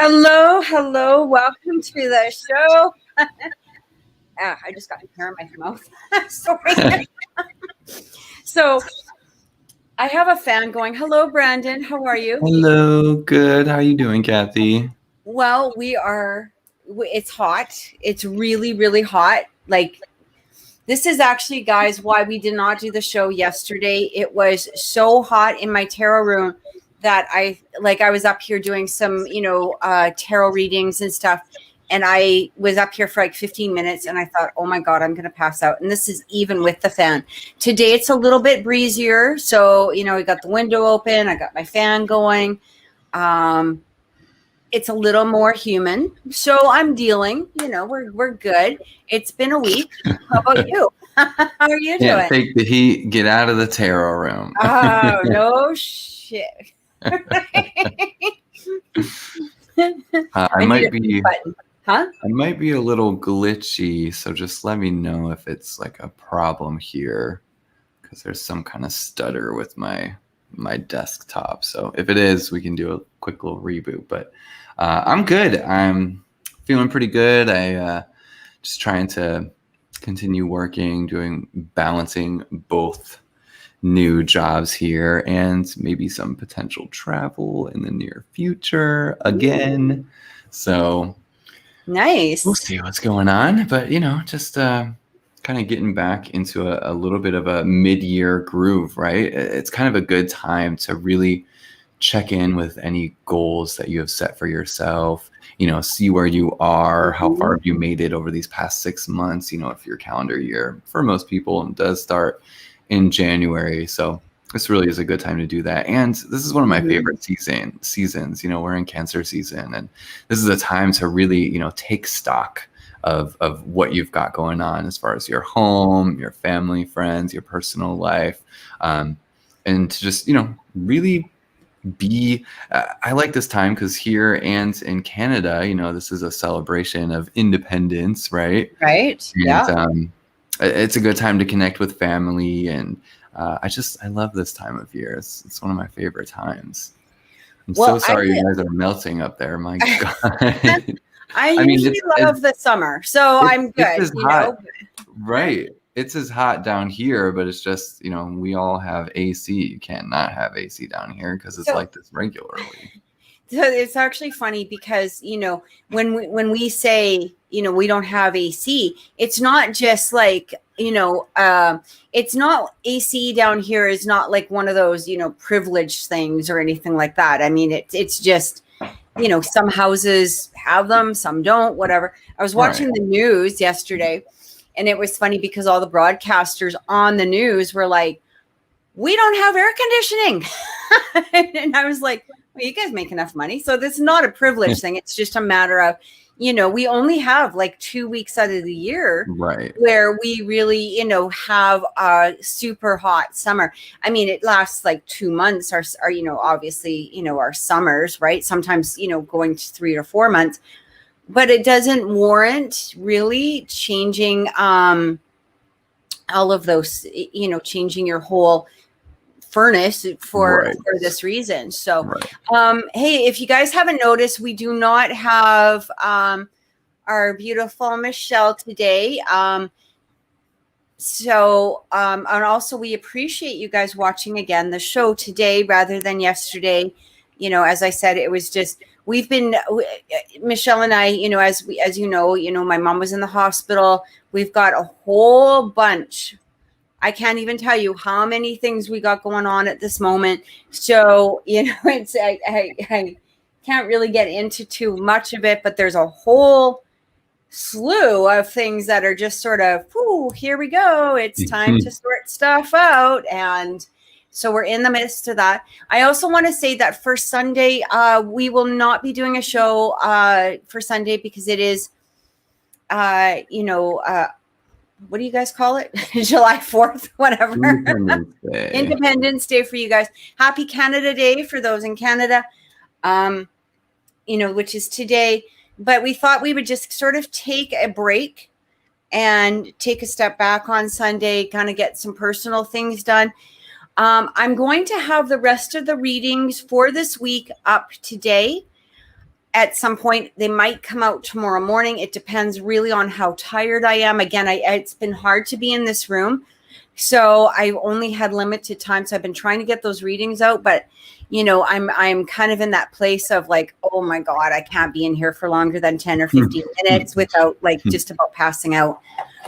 Hello. Welcome to the show. I just got hair in my mouth. Sorry. So I have a fan going, hello, Brandon. How are you? Hello. Good. How are you doing, Kathy? Well, it's hot. It's really, really hot. Like, this is actually, guys, why we did not do the show yesterday. It was so hot in my tarot room that I was up here doing some, tarot readings and stuff. And I was up here for like 15 minutes and I thought, oh my God, I'm going to pass out. And this is even with the fan. Today, it's a little bit breezier. So, we got the window open. I got my fan going. It's a little more human. So I'm dealing, we're good. It's been a week. How about you? How are you doing? Can't take the heat. Get out of the tarot room. Oh, no shit. I might be a little glitchy, so just let me know if it's like a problem here, because there's some kind of stutter with my desktop. So if it is, we can do a quick little reboot. But I'm good. I'm feeling pretty good. I just trying to continue working, balancing both new jobs here and maybe some potential travel in the near future again. So nice. We'll see what's going on, but just kind of getting back into a little bit of a mid-year groove, right? It's kind of a good time to really check in with any goals that you have set for yourself, see where you are, how far have you made it over these past 6 months, if your calendar year for most people does start in January. So this really is a good time to do that. And this is one of my favorite seasons. We're in Cancer season, and this is a time to really, take stock of what you've got going on as far as your home, your family, friends, your personal life, and to just, really be, I like this time because here and in Canada, this is a celebration of independence, right? Right. And, yeah. It's a good time to connect with family, and I love this time of year. It's one of my favorite times. I'm so sorry you guys are melting up there. My God. I usually love the summer, so I'm good. It's hot, right? It's as hot down here, but it's just, we all have AC. You can't not have AC down here because it's like this regularly. So it's actually funny because, when we say, we don't have AC, it's not just like, it's not AC down here is not like one of those, privileged things or anything like that. I mean, it's just, some houses have them, some don't, whatever. I was watching the news yesterday, and it was funny because all the broadcasters on the news were like, we don't have air conditioning. And I was like, well, you guys make enough money. So this is not a privilege thing. It's just a matter of, we only have like 2 weeks out of the year where we really, have a super hot summer. I mean, it lasts like 2 months are obviously, our summers, right? Sometimes, going to 3 or 4 months, but it doesn't warrant really changing all of those, changing your whole furnace for this reason. So hey, if you guys haven't noticed, we do not have our beautiful Michelle today. So and also we appreciate you guys watching again the show today rather than yesterday. As I said, it was just Michelle and I, as my mom was in the hospital. We've got a whole bunch. I can't even tell you how many things we got going on at this moment. So, it's I can't really get into too much of it, but there's a whole slew of things that are just sort of, here we go. It's time to sort stuff out. And so we're in the midst of that. I also want to say that for Sunday, we will not be doing a show for Sunday because it is, what do you guys call it? July 4th, whatever. Independence Day for you guys. Happy Canada Day for those in Canada, which is today. But we thought we would just sort of take a break and take a step back on Sunday, kind of get some personal things done. I'm going to have the rest of the readings for this week up today. at some point. They might come out tomorrow morning. It depends really on how tired I am. Again, it's been hard to be in this room. So I only had limited time. So I've been trying to get those readings out, but I'm kind of in that place of like, oh my God, I can't be in here for longer than 10 or 15 minutes without like just about passing out.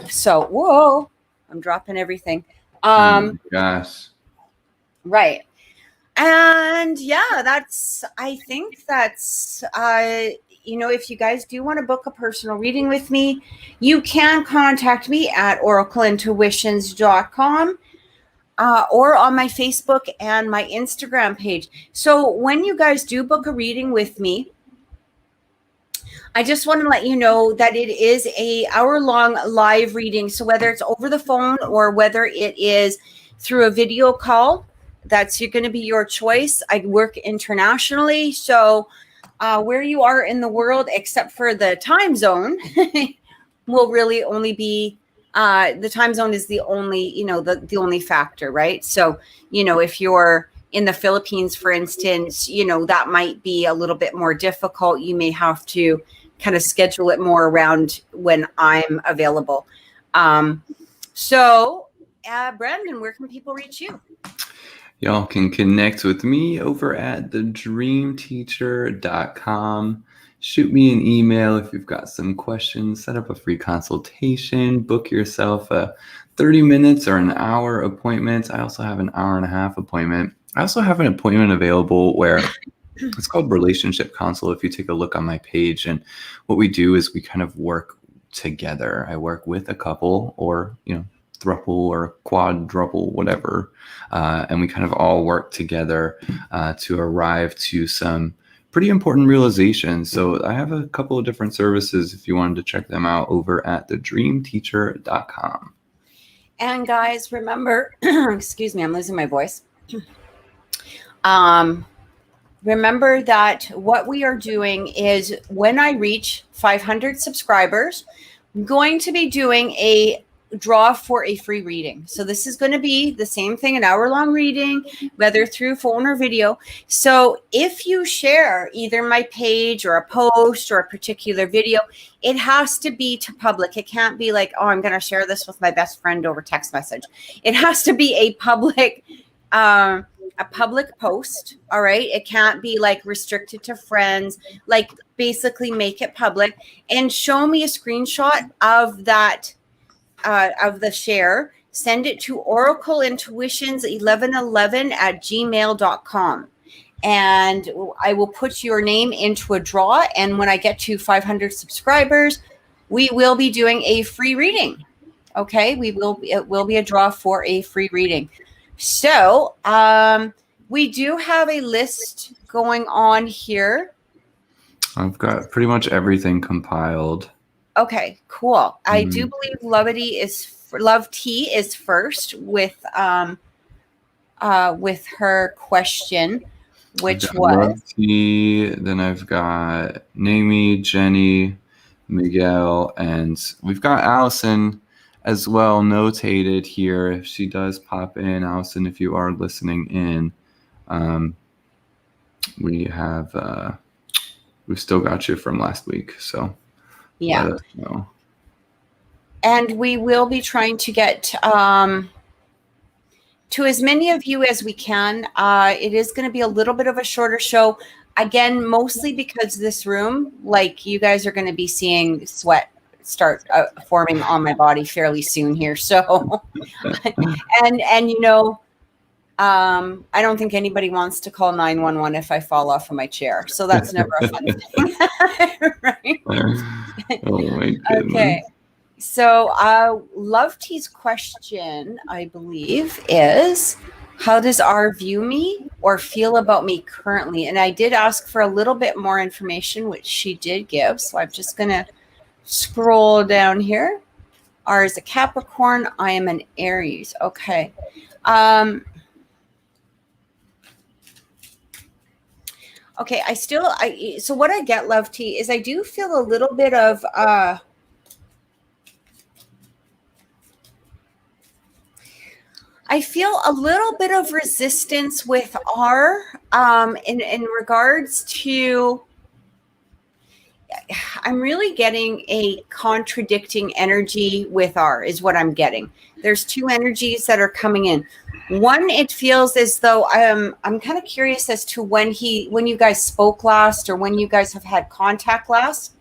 So, whoa, I'm dropping everything. Gosh. Right. And yeah, I think that's, if you guys do want to book a personal reading with me, you can contact me at oracleintuitions.com or on my Facebook and my Instagram page. So when you guys do book a reading with me, I just want to let you know that it is a hour-long live reading. So whether it's over the phone or whether it is through a video call, that's going to be your choice. I work internationally, so where you are in the world, except for the time zone, will really only be the time zone is the only, the only factor, right? So, if you're in the Philippines, for instance, that might be a little bit more difficult. You may have to kind of schedule it more around when I'm available. So, Brandon, where can people reach you? Y'all can connect with me over at thedreamteacher.com. Shoot me an email if you've got some questions. Set up a free consultation. Book yourself a 30 minutes or an hour appointment. I also have an hour and a half appointment. I also have an appointment available where it's called Relationship Consult if you take a look on my page. And what we do is we kind of work together. I work with a couple or, thruple or quadruple, whatever. And we kind of all work together to arrive to some pretty important realizations. So I have a couple of different services if you wanted to check them out over at thedreamteacher.com. And guys, remember, excuse me, I'm losing my voice. Remember that what we are doing is when I reach 500 subscribers, I'm going to be doing a draw for a free reading. So this is going to be the same thing, an hour-long reading, whether through phone or video. So if you share either my page or a post or a particular video, it has to be to public. It can't be like, oh, I'm going to share this with my best friend over text message. It has to be a public post. All right. It can't be like restricted to friends, like basically make it public and show me a screenshot of that, of the share. Send it to oracleintuitions1111@gmail.com. And I will put your name into a draw. And when I get to 500 subscribers, we will be doing a free reading. Okay. It will be a draw for a free reading. So we do have a list going on here. I've got pretty much everything compiled. Okay, cool. I do believe Love Tea is first with her question, which was Love Tea. Then I've got Naomi, Jenny, Miguel, and we've got Allison as well notated here. If she does pop in, Allison, if you are listening in, we've still got you from last week. So yeah. Let us know. And we will be trying to get to as many of you as we can. It is going to be a little bit of a shorter show. Again, mostly because this room, like you guys are going to be seeing sweat start forming on my body fairly soon here. So, and I don't think anybody wants to call 911 if I fall off of my chair. So that's never a fun thing. Right? Oh my goodness. Okay. So Love Tea's question, I believe, is how does R view me or feel about me currently? And I did ask for a little bit more information, which she did give. So I'm just going to scroll down here. R is a Capricorn. I am an Aries. Okay. Okay. So what I get, Love Tea, is I do feel a little bit of, I feel a little bit of resistance with R in regards to I'm really getting a contradicting energy with R is what I'm getting. There's two energies that are coming in. One, it feels as though I'm kind of curious as to when you guys spoke last, or when you guys have had contact last.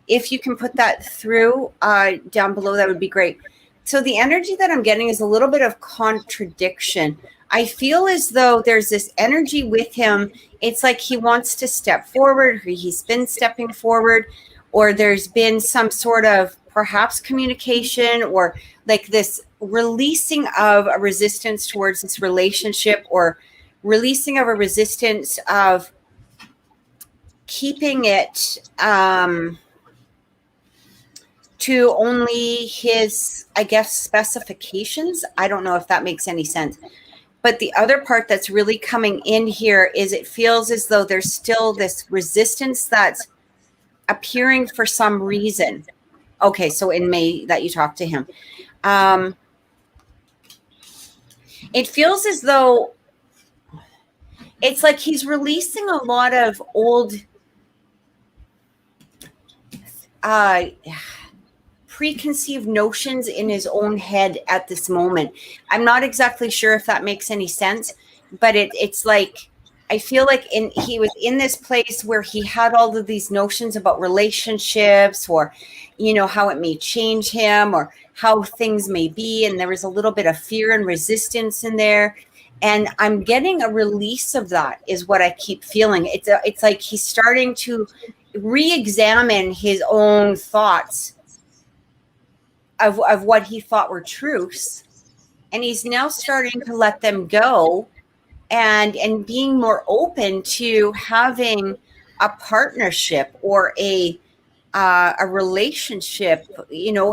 If you can put that through down below, that would be great. So the energy that I'm getting is a little bit of contradiction. I feel as though there's this energy with him. It's like he wants to step forward, or he's been stepping forward, or there's been some sort of perhaps communication, or like this releasing of a resistance towards this relationship, or releasing of a resistance of keeping it to only his, I guess, specifications. I don't know if that makes any sense. But the other part that's really coming in here is it feels as though there's still this resistance that's appearing for some reason. Okay, so in May that you talked to him. It feels as though it's like he's releasing a lot of old preconceived notions in his own head at this moment. I'm not exactly sure if that makes any sense, but it's like I feel like he was in this place where he had all of these notions about relationships, or how it may change him, or how things may be, and there was a little bit of fear and resistance in there. And I'm getting a release of that is what I keep feeling. It's like he's starting to re-examine his own thoughts of what he thought were truths, and he's now starting to let them go, and being more open to having a partnership or a relationship,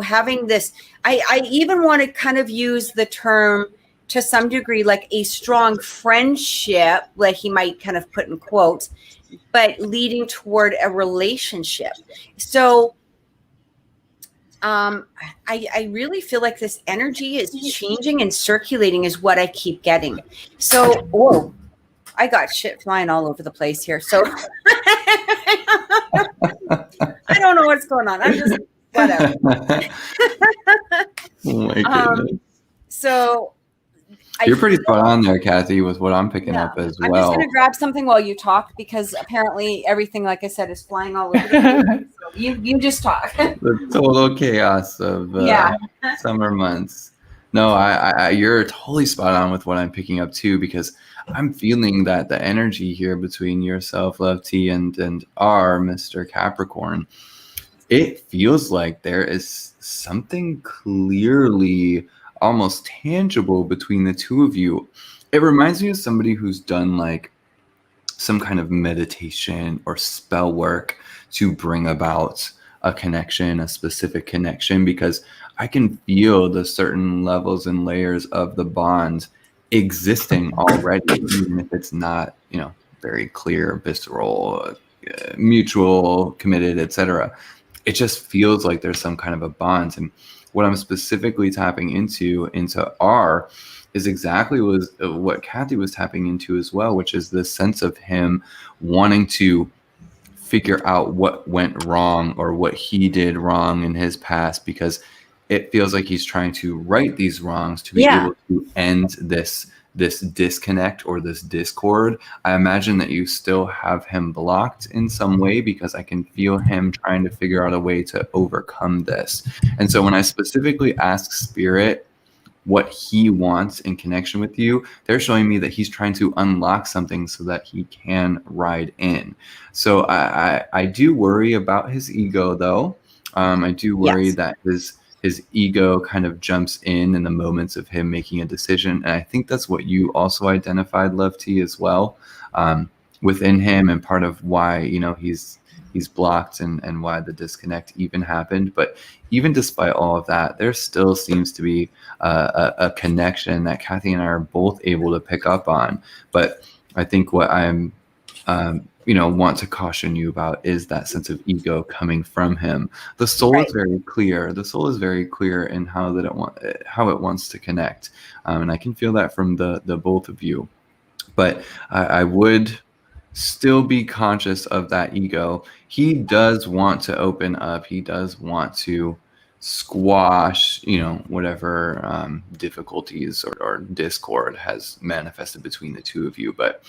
having this. I even want to kind of use the term to some degree, like a strong friendship, like he might kind of put in quotes, but leading toward a relationship. So I really feel like this energy is changing and circulating is what I keep getting. So, whoa, I got shit flying all over the place here. So I don't know what's going on. I'm just, whatever. Oh my goodness. So you're pretty spot on there, Cathy, with what I'm picking up as well. I'm just going to grab something while you talk, because apparently everything, like I said, is flying all over the place. So you just talk. The total chaos of summer months. No, you're totally spot on with what I'm picking up too, because I'm feeling that the energy here between yourself, Love T, and our Mr. Capricorn, it feels like there is something clearly almost tangible between the two of you. It reminds me of somebody who's done like some kind of meditation or spell work to bring about a connection, a specific connection, because I can feel the certain levels and layers of the bond existing already, even if it's not, very clear, visceral, mutual, committed, etc. It just feels like there's some kind of a bond. And what I'm specifically tapping into R is exactly what Cathy was tapping into as well, which is this sense of him wanting to figure out what went wrong or what he did wrong in his past, because it feels like he's trying to right these wrongs to be able to end this disconnect or this discord. I imagine that you still have him blocked in some way, because I can feel him trying to figure out a way to overcome this. And so when I specifically ask Spirit what he wants in connection with you, they're showing me that he's trying to unlock something so that he can ride in. So I do worry about his ego, though. I do worry that his ego kind of jumps in the moments of him making a decision. And I think that's what you also identified, Love T, as well, within him, and part of why, he's blocked and why the disconnect even happened. But even despite all of that, there still seems to be a connection that Cathy and I are both able to pick up on. But I think what I'm want to caution you about is that sense of ego coming from him. The soul is very clear. The soul is very clear in how it wants to connect, and I can feel that from the both of you. But I would still be conscious of that ego. He does want to open up. He does want to squash, whatever difficulties or discord has manifested between the two of you. But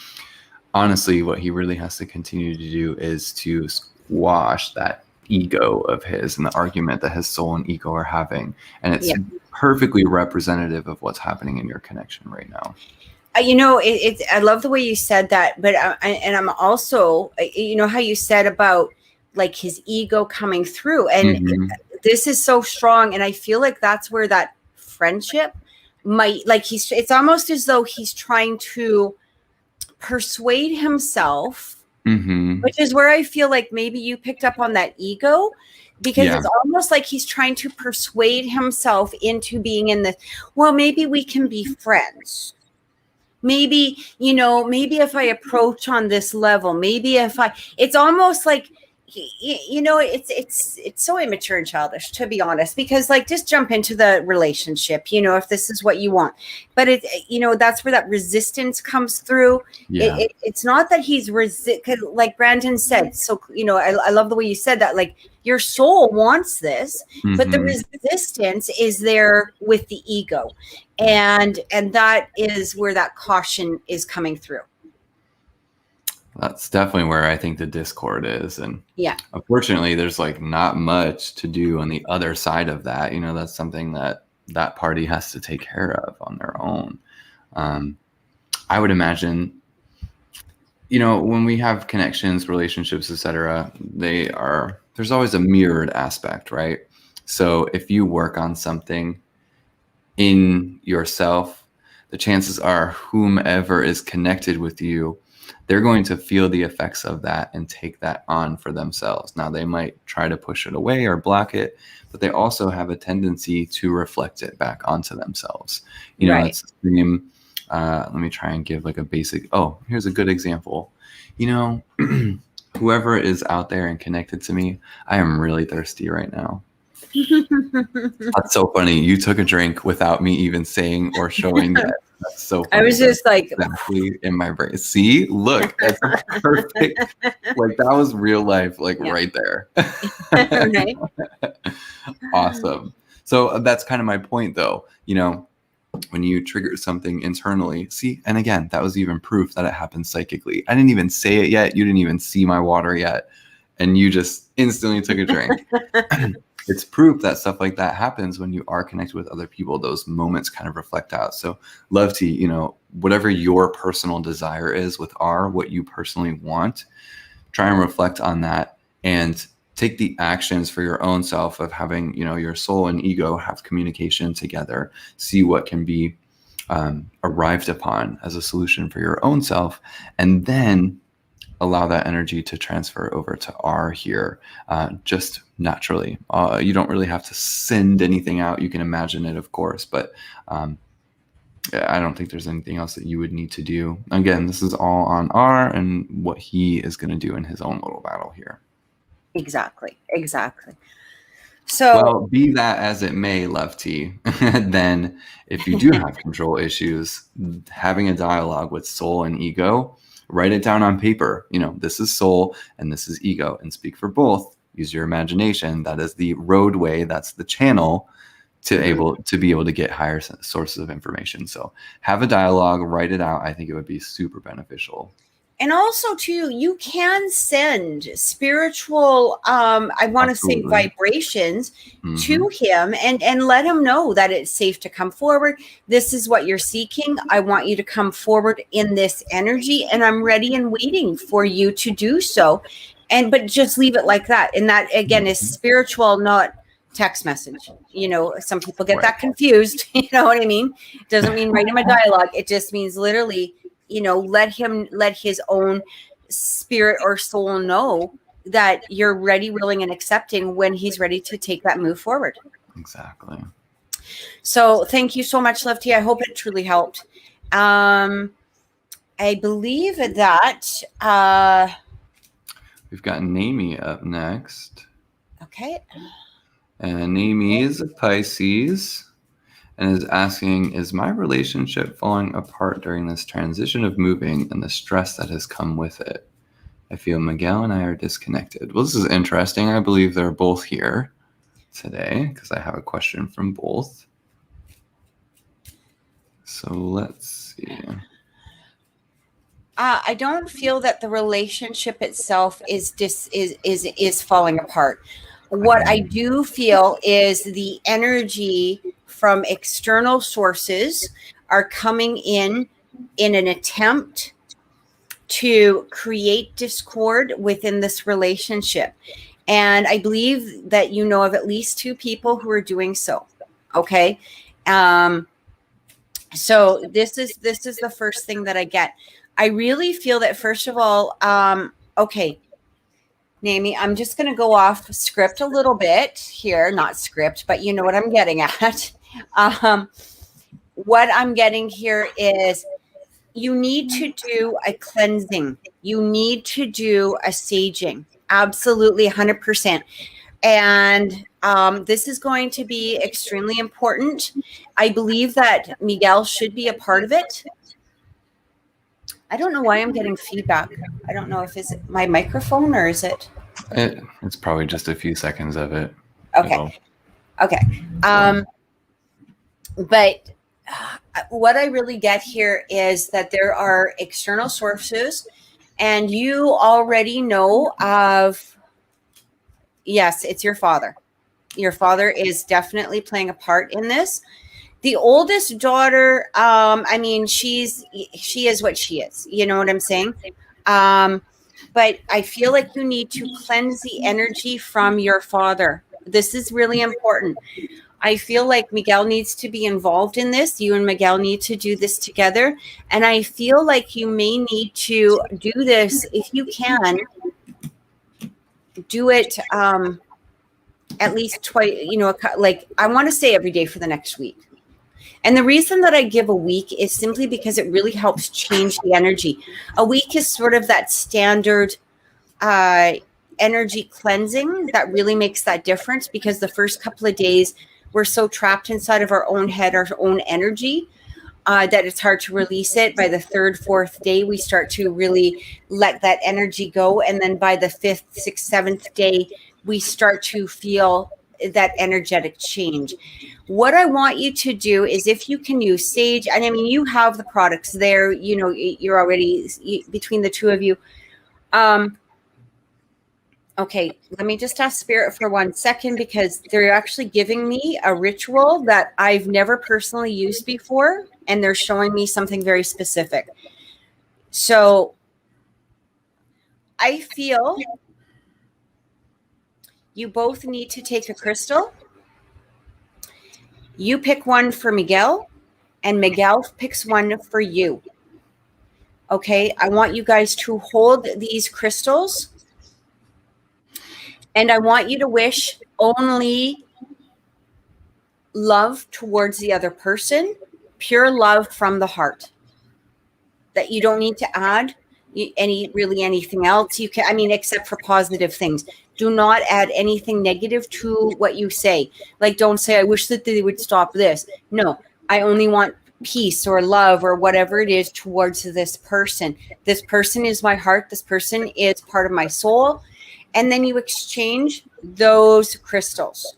honestly, what he really has to continue to do is to squash that ego of his and the argument that his soul and ego are having. And it's perfectly representative of what's happening in your connection right now. I love the way you said that, but I'm also, how you said about like his ego coming through, and this is so strong. And I feel like that's where that friendship might, like it's almost as though he's trying to persuade himself, which is where I feel like maybe you picked up on that ego, because it's almost like he's trying to persuade himself into being in the, well, maybe we can be friends. Maybe, maybe if I approach on this level, it's almost like, it's so immature and childish, to be honest, because like, just jump into the relationship, if this is what you want. But that's where that resistance comes through. It's not that he's like Brandon said. So, I love the way you said that, like your soul wants this, but the resistance is there with the ego. And that is where that caution is coming through. That's definitely where I think the discord is. And unfortunately, there's like not much to do on the other side of that. That's something that party has to take care of on their own. I would imagine, when we have connections, relationships, etc., there's always a mirrored aspect, right? So if you work on something in yourself, the chances are whomever is connected with you, they're going to feel the effects of that and take that on for themselves. Now, they might try to push it away or block it, but they also have a tendency to reflect it back onto themselves. It's the same. Let me try and give like a basic, here's a good example. Whoever is out there and connected to me, I am really thirsty right now. That's so funny. You took a drink without me even saying or showing that. That's so funny. I was just like exactly in my brain. See, look, that's perfect. Like that was real life, like right there. Right. Awesome. So that's kind of my point though. When you trigger something internally, see, and again, that was even proof that it happened psychically. I didn't even say it yet. You didn't even see my water yet. And you just instantly took a drink. It's proof that stuff like that happens when you are connected with other people. Those moments kind of reflect out. So love to, whatever your personal desire is with what you personally want, try and reflect on that and take the actions for your own self of having, your soul and ego have communication together, see what can be arrived upon as a solution for your own self, and then allow that energy to transfer over to R here, just naturally. You don't really have to send anything out. You can imagine it, of course, but I don't think there's anything else that you would need to do. Again, this is all on R and what he is going to do in his own little battle here. Exactly. So, well, be that as it may, Lefty, then if you do have control issues, having a dialogue with soul and ego, write it down on paper. This is soul and this is ego, and speak for both. Use your imagination. That is the roadway. That's the channel to be able to get higher sources of information. So have a dialogue, write it out. I think it would be super beneficial. And also too, you can send spiritual, I want to say vibrations to him and let him know that it's safe to come forward. This is what you're seeking. I want you to come forward in this energy, and I'm ready and waiting for you to do so. But just leave it like that. And that again is spiritual, not text message. Some people get that confused. You know what I mean? It doesn't mean write him a dialogue. It just means literally, let his own spirit or soul know that you're ready, willing, and accepting when he's ready to take that move forward. Exactly. So thank you so much, Lefty. I hope it truly helped. I believe that we've got Naomi up next. Okay. And Naomi is a Pisces. And is asking, is my relationship falling apart during this transition of moving and the stress that has come with it? I feel Miguel and I are disconnected. Well, this is interesting. I believe they're both here today because I have a question from both. So let's see. I don't feel that the relationship itself is falling apart. What I do feel is the energy from external sources are coming in an attempt to create discord within this relationship. And I believe that you know of at least 2 people who are doing so. Okay. So this is the first thing that I get. I really feel that, first of all, okay, Naomi, I'm just going to go off script a little bit here, not script, but you know what I'm getting at. What I'm getting here is you need to do a cleansing. You need to do a saging. Absolutely, 100%. And this is going to be extremely important. I believe that Miguel should be a part of it. I don't know why I'm getting feedback. I don't know if is it my microphone or is it? It's probably just a few seconds of it. Okay. Okay. But what I really get here is that there are external sources, and you already know of, yes, it's your father. Your father is definitely playing a part in this. The oldest daughter, I mean, she is what she is. You know what I'm saying? But I feel like you need to cleanse the energy from your father. This is really important. I feel like Miguel needs to be involved in this. You and Miguel need to do this together. And I feel like you may need to do this, if you can, do it at least twice, you know, like I want to say every day for the next week. And the reason that I give a week is simply because it really helps change the energy. A week is sort of that standard energy cleansing that really makes that difference, because the first couple of days we're so trapped inside of our own head, our own energy, that it's hard to release it. By the 3rd, 4th day, we start to really let that energy go. And then by the 5th, 6th, 7th day, we start to feel that energetic change. What I want you to do is, if you can use sage, and I mean, you have the products there, you know, you're already between the 2 of you. Okay, let me just ask Spirit for 1 second, because they're actually giving me a ritual that I've never personally used before, and they're showing me something very specific. So I feel you both need to take a crystal. You pick one for Miguel, and Miguel picks one for you. Okay, I want you guys to hold these crystals, and I want you to wish only love towards the other person, pure love from the heart, that you don't need to add anything else. You can, I mean, except for positive things. Do not add anything negative to what you say. Like, don't say, I wish that they would stop this. No, I only want peace or love or whatever it is towards this person. This person is my heart. This person is part of my soul. And then you exchange those crystals.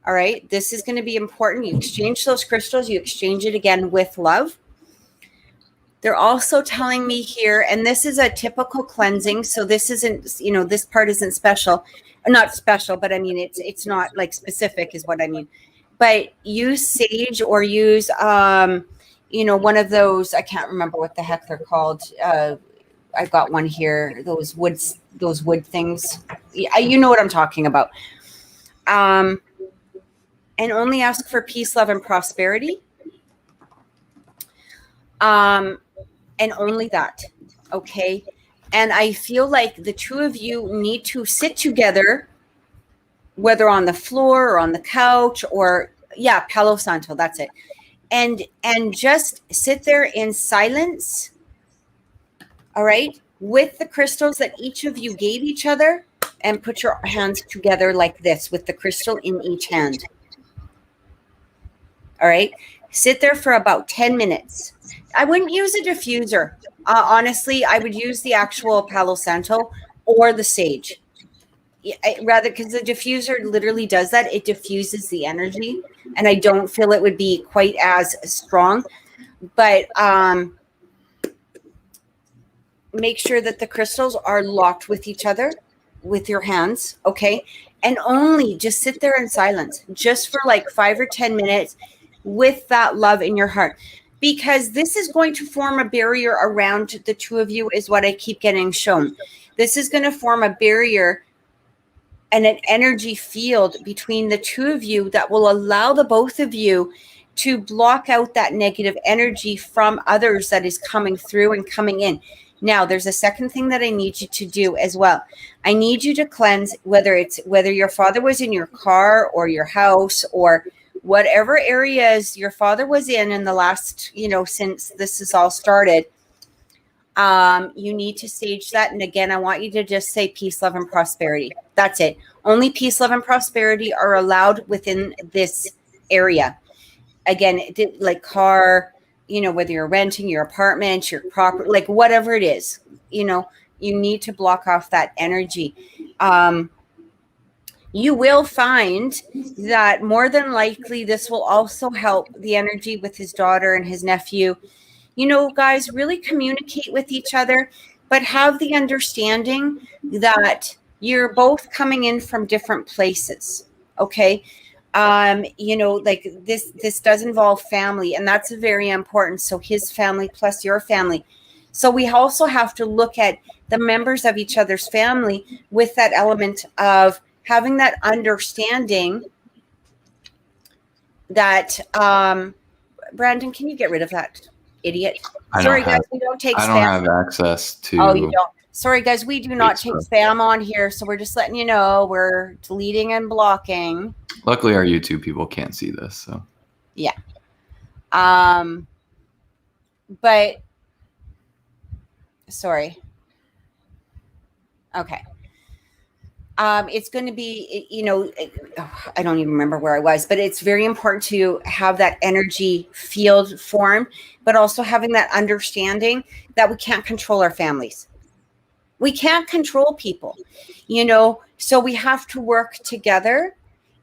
All right. This is going to be important. You exchange those crystals. You exchange it again with love. They're also telling me here, and this is a typical cleansing. So this isn't, you know, this part isn't special, not special, but I mean, it's not like specific is what I mean. But use sage or use, you know, one of those, I can't remember what the heck they're called. I've got one here, those wood things. You know what I'm talking about. And only ask for peace, love, and prosperity. And only that. Okay. And I feel like the 2 of you need to sit together, whether on the floor or on the couch or Palo Santo, that's it. And just sit there in silence. All right. With the crystals that each of you gave each other, and put your hands together like this with the crystal in each hand. All right. Sit there for about 10 minutes. I wouldn't use a diffuser. Honestly, I would use the actual Palo Santo or the sage. Rather, because the diffuser literally does that. It diffuses the energy, and I don't feel it would be quite as strong. But make sure that the crystals are locked with each other with your hands, okay? And only just sit there in silence, just for like 5 or 10 minutes with that love in your heart. Because this is going to form a barrier around the two of you, is what I keep getting shown. This is going to form a barrier and an energy field between the two of you that will allow the both of you to block out that negative energy from others that is coming through and coming in. Now, there's a second thing that I need you to do as well. I need you to cleanse, whether your father was in your car or your house or whatever areas your father was in the last, since this has all started. You need to sage that. And again, I want you to just say peace, love, and prosperity. That's it. Only peace, love, and prosperity are allowed within this area. Again, like car, whether you're renting your apartment, your property, like whatever it is, you need to block off that energy. You will find that more than likely this will also help the energy with his daughter and his nephew. Guys, really communicate with each other, but have the understanding that you're both coming in from different places. Okay. Like this does involve family, and that's very important. So his family plus your family. So we also have to look at the members of each other's family with that element of having that understanding that, Brandon, can you get rid of that idiot? Sorry, guys, we don't take spam. I don't have access to. Oh, you don't. Sorry, guys, we do not take spam on here, so we're just letting you know we're deleting and blocking. Luckily, our YouTube people can't see this, so. Yeah. But sorry. Okay. It's going to be, I don't even remember where I was, but it's very important to have that energy field form, but also having that understanding that we can't control our families. We can't control people, so we have to work together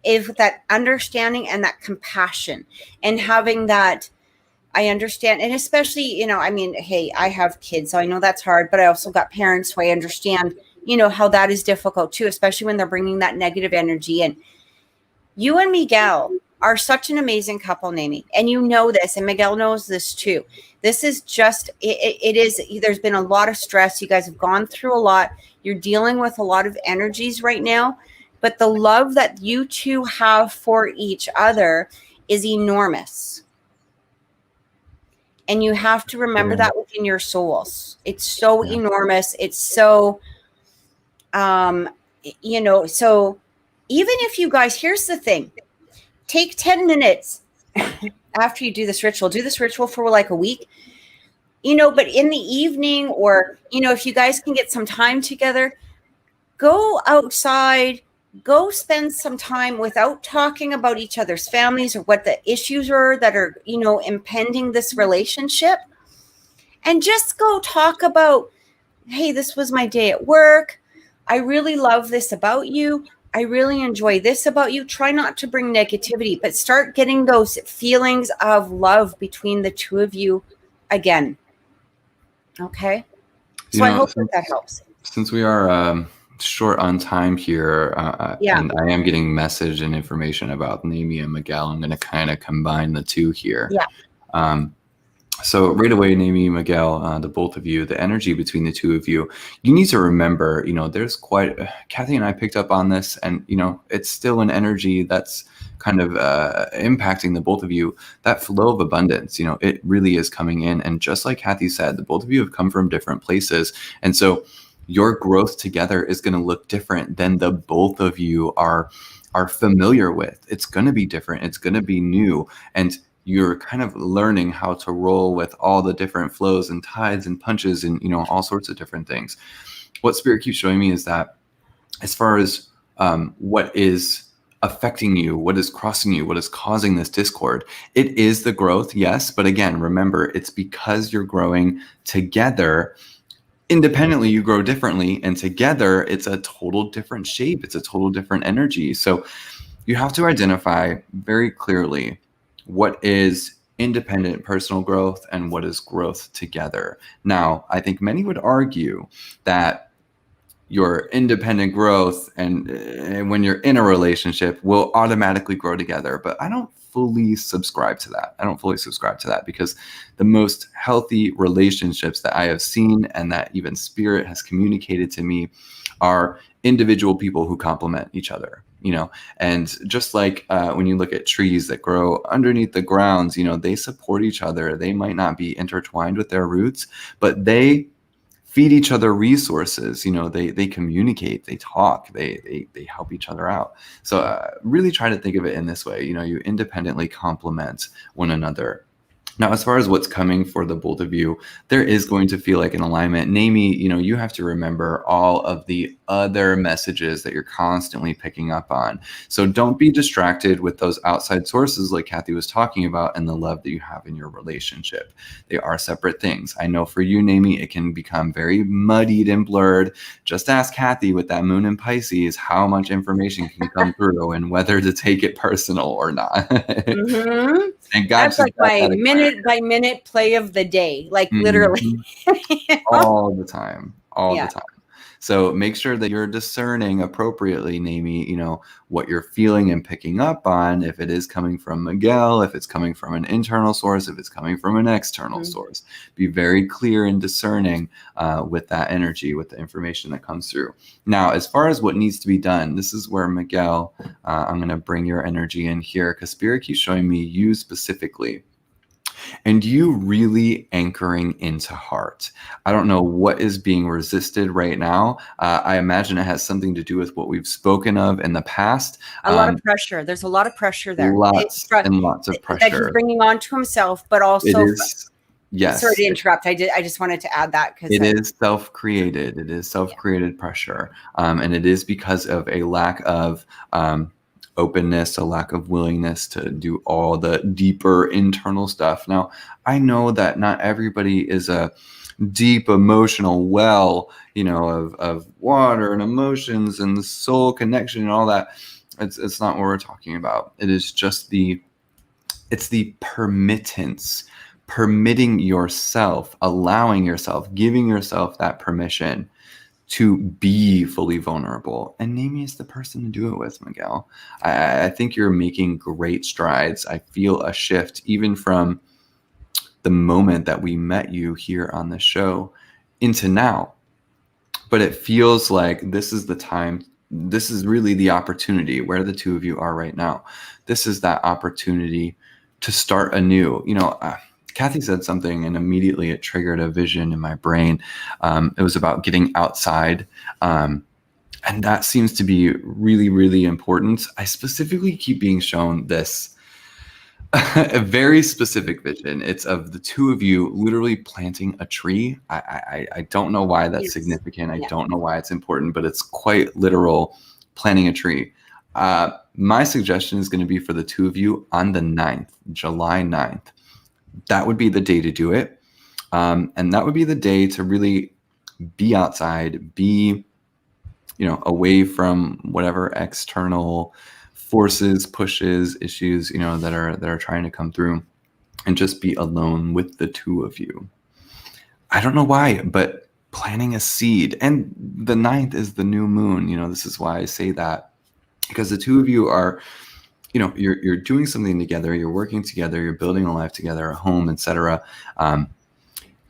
with that understanding and that compassion and having that. I understand. And especially, hey, I have kids, so I know that's hard, but I also got parents, so I understand how that is difficult too, especially when they're bringing that negative energy in. You and Miguel are such an amazing couple, Naomi, and this, and Miguel knows this too. This is just, it is, there's been a lot of stress. You guys have gone through a lot. You're dealing with a lot of energies right now, but the love that you two have for each other is enormous. And you have to remember that within your souls. It's so enormous. It's so, so even if you guys, here's the thing, take 10 minutes after you do this ritual for like a week, but in the evening or, if you guys can get some time together, go outside, go spend some time without talking about each other's families or what the issues are that are, impending this relationship, and just go talk about, hey, this was my day at work. I really love this about you. I really enjoy this about you. Try not to bring negativity, but start getting those feelings of love between the two of you again. Okay. So I hope that helps. Since we are short on time here, and I am getting message and information about Naomi and Miguel, I'm going to kind of combine the two here. Yeah. So right away, Naomi, Miguel, the both of you, the energy between the two of you, you need to remember, there's quite, Kathy and I picked up on this, and, it's still an energy that's kind of impacting the both of you. That flow of abundance, it really is coming in. And just like Kathy said, the both of you have come from different places. And so your growth together is going to look different than the both of you are familiar with. It's going to be different. It's going to be new. And you're kind of learning how to roll with all the different flows and tides and punches and, all sorts of different things. What Spirit keeps showing me is that as far as what is affecting you, what is crossing you, what is causing this discord. It is the growth, yes, but again, remember, it's because you're growing together. Independently, you grow differently, and together, it's a total different shape. It's a total different energy. So you have to identify very clearly what is independent personal growth and what is growth together. Now, I think many would argue that your independent growth and when you're in a relationship will automatically grow together. But I don't fully subscribe to that. I don't fully subscribe to that, because the most healthy relationships that I have seen and that even Spirit has communicated to me are individual people who complement each other, and just like when you look at trees that grow underneath the grounds, they support each other. They might not be intertwined with their roots, but they feed each other resources. They communicate, they talk, they help each other out. So really try to think of it in this way. You independently complement one another. Now, as far as what's coming for the both of you, there is going to feel like an alignment. Namely, you have to remember all of the other messages that you're constantly picking up on. So don't be distracted with those outside sources like Kathy was talking about and the love that you have in your relationship. They are separate things. I know for you, Namie, it can become very muddied and blurred. Just ask Kathy with that moon in Pisces how much information can come through and whether to take it personal or not. Mm-hmm. And God, that's like my minute by minute play of the day, like literally. All the time. The time. So make sure that you're discerning appropriately, Namie, what you're feeling and picking up on, if it is coming from Miguel, if it's coming from an internal source, if it's coming from an external source. Be very clear and discerning with that energy, with the information that comes through. Now, as far as what needs to be done, this is where Miguel, I'm going to bring your energy in here, because Spirit keeps showing me you specifically. And you really anchoring into heart. I don't know what is being resisted right now. I imagine it has something to do with what we've spoken of in the past. A lot of pressure. There's a lot of pressure there. Lots and lots of pressure. That he's bringing on to himself, but also... It is, yes. Sorry to interrupt. I just wanted to add that. It is self-created. It is self-created pressure. And it is because of a lack of... openness, a lack of willingness to do all the deeper internal stuff. Now, I know that not everybody is a deep emotional well, of water and emotions and the soul connection and all that. It's not what we're talking about. It is just it's the permittance, permitting yourself, allowing yourself, giving yourself that permission to be fully vulnerable. And Namie is the person to do it with, Miguel. I think you're making great strides. I feel a shift even from the moment that we met you here on the show into now. But it feels like this is the time. This is really the opportunity where the two of you are right now. This is that opportunity to start anew. Kathy said something and immediately it triggered a vision in my brain. It was about getting outside. And that seems to be really, really important. I specifically keep being shown this, a very specific vision. It's of the two of you literally planting a tree. I don't know why that's significant. I don't know why it's important, but it's quite literal, planting a tree. My suggestion is going to be for the two of you on the 9th, July 9th. That would be the day to do it. And that would be the day to really be outside, be, away from whatever external forces, pushes, issues, that are trying to come through, and just be alone with the two of you. I don't know why, but planting a seed, and the 9th is the new moon. This is why I say that, because the two of you are, you're doing something together, you're working together, you're building a life together, a home, etc.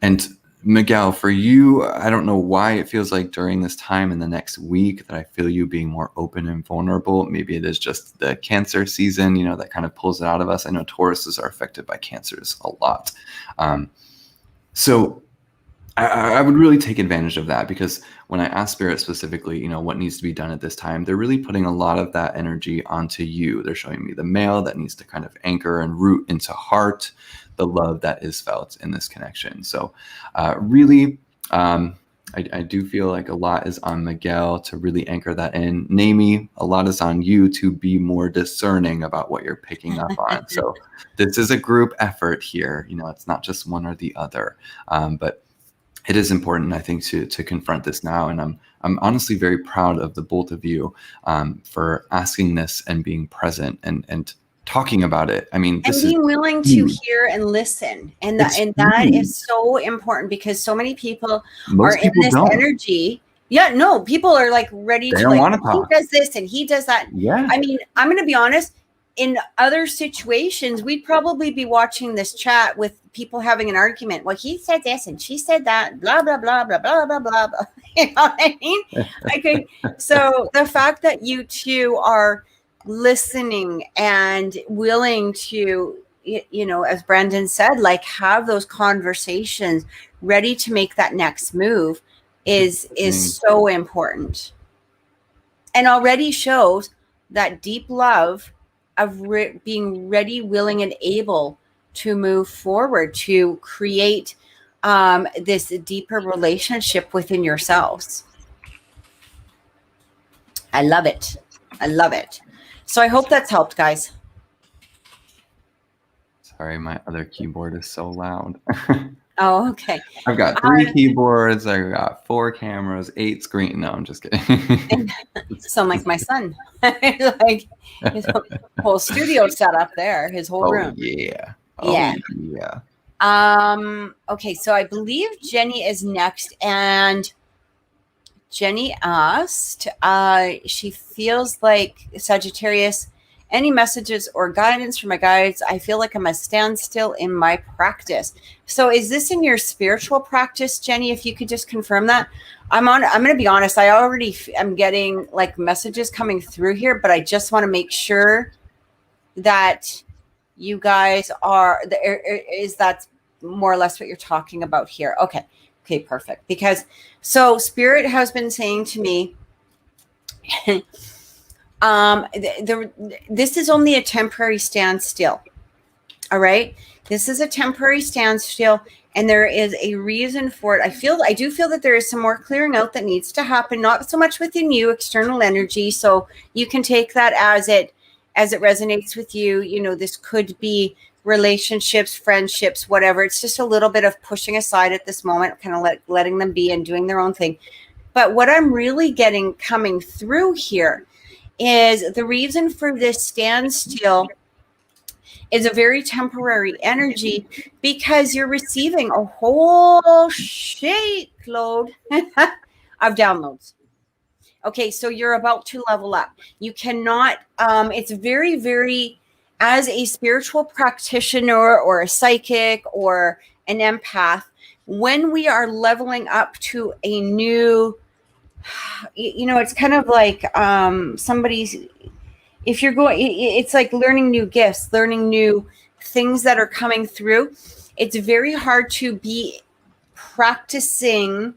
And Miguel, for you, I don't know why it feels like during this time in the next week that I feel you being more open and vulnerable. Maybe it is just the Cancer season, that kind of pulls it out of us. I know Tauruses are affected by Cancers a lot. So I would really take advantage of that, because when I ask Spirit specifically, what needs to be done at this time, they're really putting a lot of that energy onto you. They're showing me the male that needs to kind of anchor and root into heart, the love that is felt in this connection. So really, I do feel like a lot is on Miguel to really anchor that in. Namie, a lot is on you to be more discerning about what you're picking up on. So this is a group effort here. You know, it's not just one or the other, but it is important, I think, to confront this now. And I'm honestly very proud of the both of you for asking this and being present and talking about it. I mean, this and being is willing to hear and listen, and that is so important, because so many people are in this energy. Yeah, no, people are like ready to like, he does this and he does that. Yeah. I mean, I'm going to be honest. In other situations, we'd probably be watching this chat with people having an argument. Well, he said this and she said that, blah, blah, blah, blah, blah, blah, blah, blah. You know what I mean? So the fact that you two are listening and willing to, you know, as Brandon said, like have those conversations, ready to make that next move is so important, and already shows that deep love of being ready, willing, and able to move forward to create this deeper relationship within yourselves. I love it. I love it. So I hope that's helped, guys. Sorry, my other keyboard is so loud. Oh, okay. I've got 3 keyboards. I've got 4 cameras, 8 screens. No, I'm just kidding. Sound like my son. Like his whole studio set up there, his whole room. Yeah. Yeah. Okay, so I believe Jenny is next, and Jenny asked, she feels like Sagittarius, any messages or guidance from my guides? I feel like I'm a standstill in my practice. So is this in your spiritual practice, Jenny? If you could just confirm that. I'm going to be honest. I already am getting like messages coming through here, but I just want to make sure that you guys are, is that more or less what you're talking about here? Okay. Okay, perfect. Because so Spirit has been saying to me, this is only a temporary standstill. All right. This is a temporary standstill, and there is a reason for it. I do feel that there is some more clearing out that needs to happen, not so much within you, external energy. So you can take that as it resonates with you. You know, this could be relationships, friendships, whatever. It's just a little bit of pushing aside at this moment, kind of letting them be and doing their own thing. But what I'm really getting coming through here is the reason for this standstill is a very temporary energy, because you're receiving a whole shitload of downloads. Okay, so you're about to level up. You cannot, it's very, very, as a spiritual practitioner or a psychic or an empath, when we are leveling up to a new, you know, it's kind of like if you're going, it's like learning new gifts, learning new things that are coming through. It's very hard to be practicing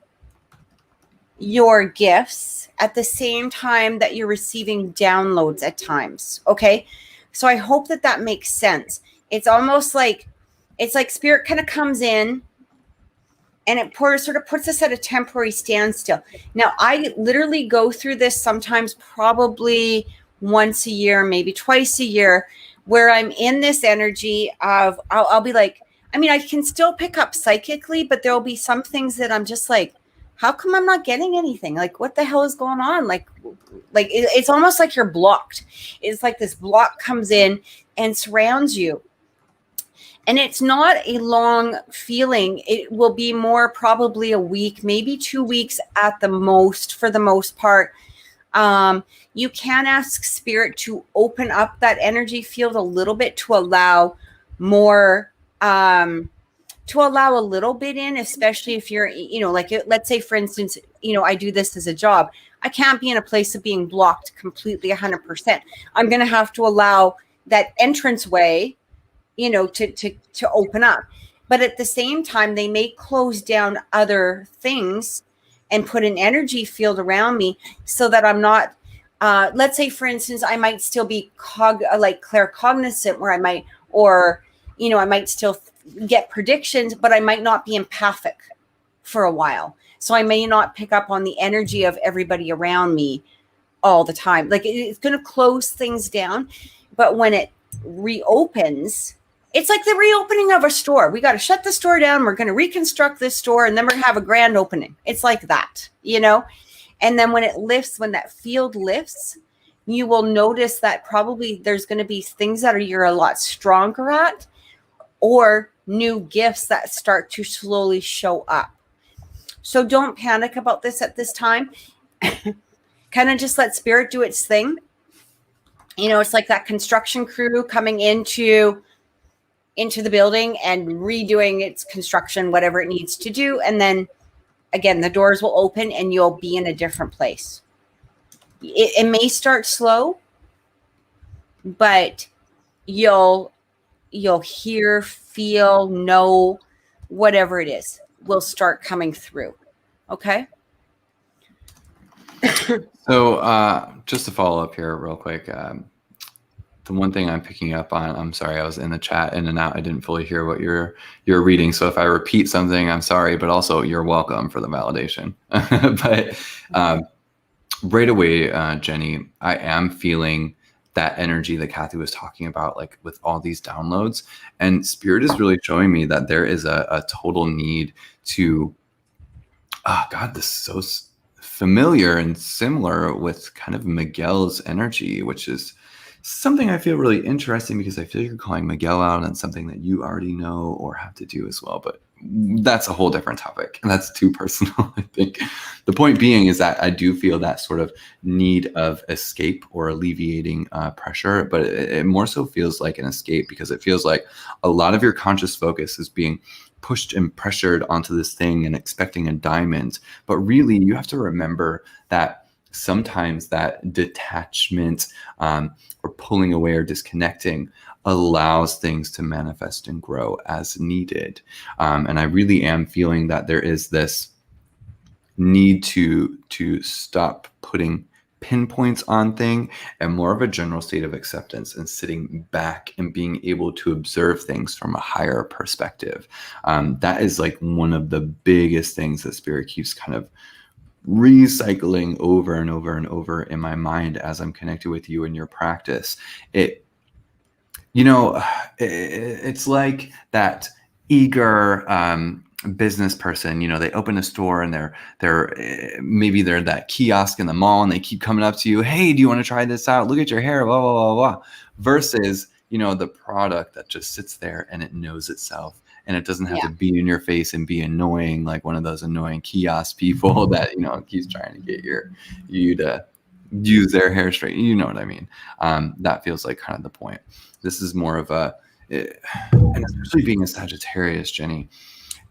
your gifts at the same time that you're receiving downloads at times. Okay. So I hope that makes sense. It's almost like, it's like Spirit kind of comes in and it sort of puts us at a temporary standstill. Now, I literally go through this sometimes probably once a year, maybe twice a year, where I'm in this energy of, I'll be like, I mean, I can still pick up psychically, but there'll be some things that I'm just like, how come I'm not getting anything? Like, what the hell is going on? Like it's almost like you're blocked. It's like this block comes in and surrounds you. And it's not a long feeling. It will be more probably a week, maybe 2 weeks at the most, for the most part. You can ask Spirit to open up that energy field a little bit to allow more, to allow a little bit in, especially if you're, you know, like, let's say, for instance, you know, I do this as a job. I can't be in a place of being blocked completely 100%. I'm going to have to allow that entranceway, you know, to open up. But at the same time, they may close down other things and put an energy field around me so that I'm not, let's say, for instance, I might still be claircognizant, where I might, or, I might still get predictions, but I might not be empathic for a while. So I may not pick up on the energy of everybody around me all the time. Like it's going to close things down. But when it reopens, it's like the reopening of a store. We got to shut the store down. We're going to reconstruct this store, and then we're going to have a grand opening. It's like that, you know? And then when it lifts, when that field lifts, you will notice that probably there's going to be things that you're a lot stronger at, or new gifts that start to slowly show up. So don't panic about this at this time. Kind of just let spirit do its thing. You know, it's like that construction crew coming into the building and redoing its construction, whatever it needs to do. And then again, the doors will open and you'll be in a different place. It may start slow, but you'll hear, feel, know, whatever it is will start coming through. Okay. So just to follow up here real quick, the one thing I'm picking up on, I'm sorry, I was in the chat in and out. I didn't fully hear what you're reading. So if I repeat something, I'm sorry, but also you're welcome for the validation. But right away, Jenny, I am feeling that energy that Cathy was talking about, like with all these downloads, and Spirit is really showing me that there is a total need to, oh God, this is so familiar and similar with kind of Miguel's energy, which is something I feel really interesting because I feel you're calling Miguel out on something that you already know or have to do as well. But that's a whole different topic, and that's too personal, I think. The point being is that I do feel that sort of need of escape or alleviating pressure, but it more so feels like an escape because it feels like a lot of your conscious focus is being pushed and pressured onto this thing and expecting a diamond. But really, you have to remember that sometimes that detachment or pulling away or disconnecting allows things to manifest and grow as needed. And I really am feeling that there is this need to stop putting pinpoints on thing and more of a general state of acceptance and sitting back and being able to observe things from a higher perspective. That is like one of the biggest things that Spirit keeps kind of recycling over and over and over in my mind as I'm connected with you in your practice. It's like that eager business person. You know, they open a store and they're that kiosk in the mall and they keep coming up to you. Hey, do you want to try this out? Look at your hair, blah, blah, blah, blah. Versus, the product that just sits there and it knows itself. And it doesn't have to be in your face and be annoying, like one of those annoying kiosk people that, keeps trying to get you to use their hair straight. You know what I mean? That feels like kind of the point. This is more of and especially being a Sagittarius, Jenny,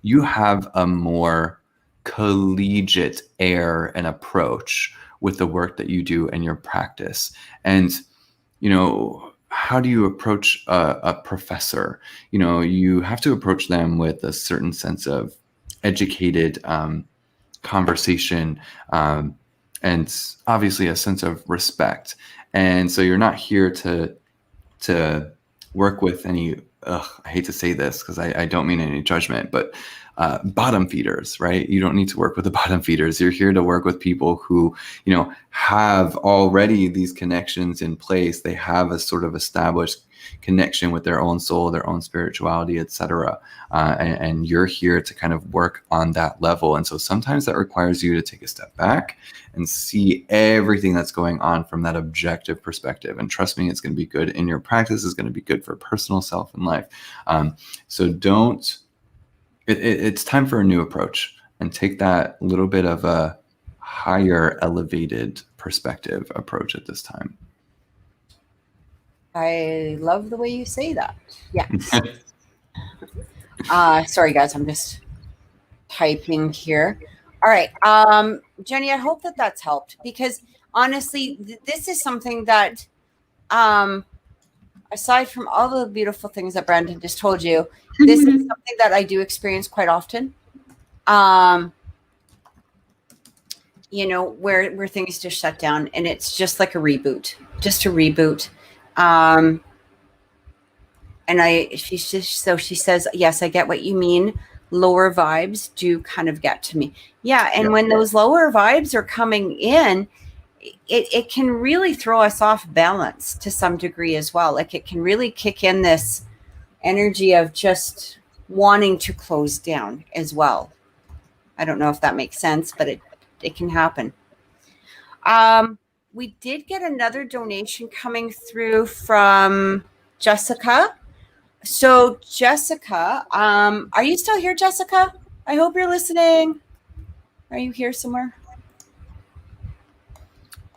you have a more collegiate air and approach with the work that you do and your practice. And, how do you approach a professor? You have to approach them with a certain sense of educated conversation and obviously a sense of respect. And so you're not here to work with any, I hate to say this because I don't mean any judgment, but bottom feeders, right? You don't need to work with the bottom feeders. You're here to work with people who, have already these connections in place. They have a sort of established connection with their own soul, their own spirituality, etc. And you're here to kind of work on that level. And so sometimes that requires you to take a step back and see everything that's going on from that objective perspective. And trust me, it's going to be good in your practice. It's going to be good for personal self and life. It's time for a new approach and take that little bit of a higher elevated perspective approach at this time. I love the way you say that. Yes. Sorry guys, I'm just typing here. All right. Jenny, I hope that that's helped because honestly, this is something that, aside from all the beautiful things that Brandon just told you, this is something that I do experience quite often. Where things just shut down and it's just like a reboot, and she says, yes, I get what you mean. lower vibes do kind of get to me. Yeah. And Yep. when those lower vibes are coming in, it can really throw us off balance to some degree as well. Like it can really kick in this energy of just wanting to close down as well. I don't know if that makes sense, but it can happen. We did get another donation coming through from Jessica. So Jessica, are you still here, Jessica? I hope you're listening. Are you here somewhere?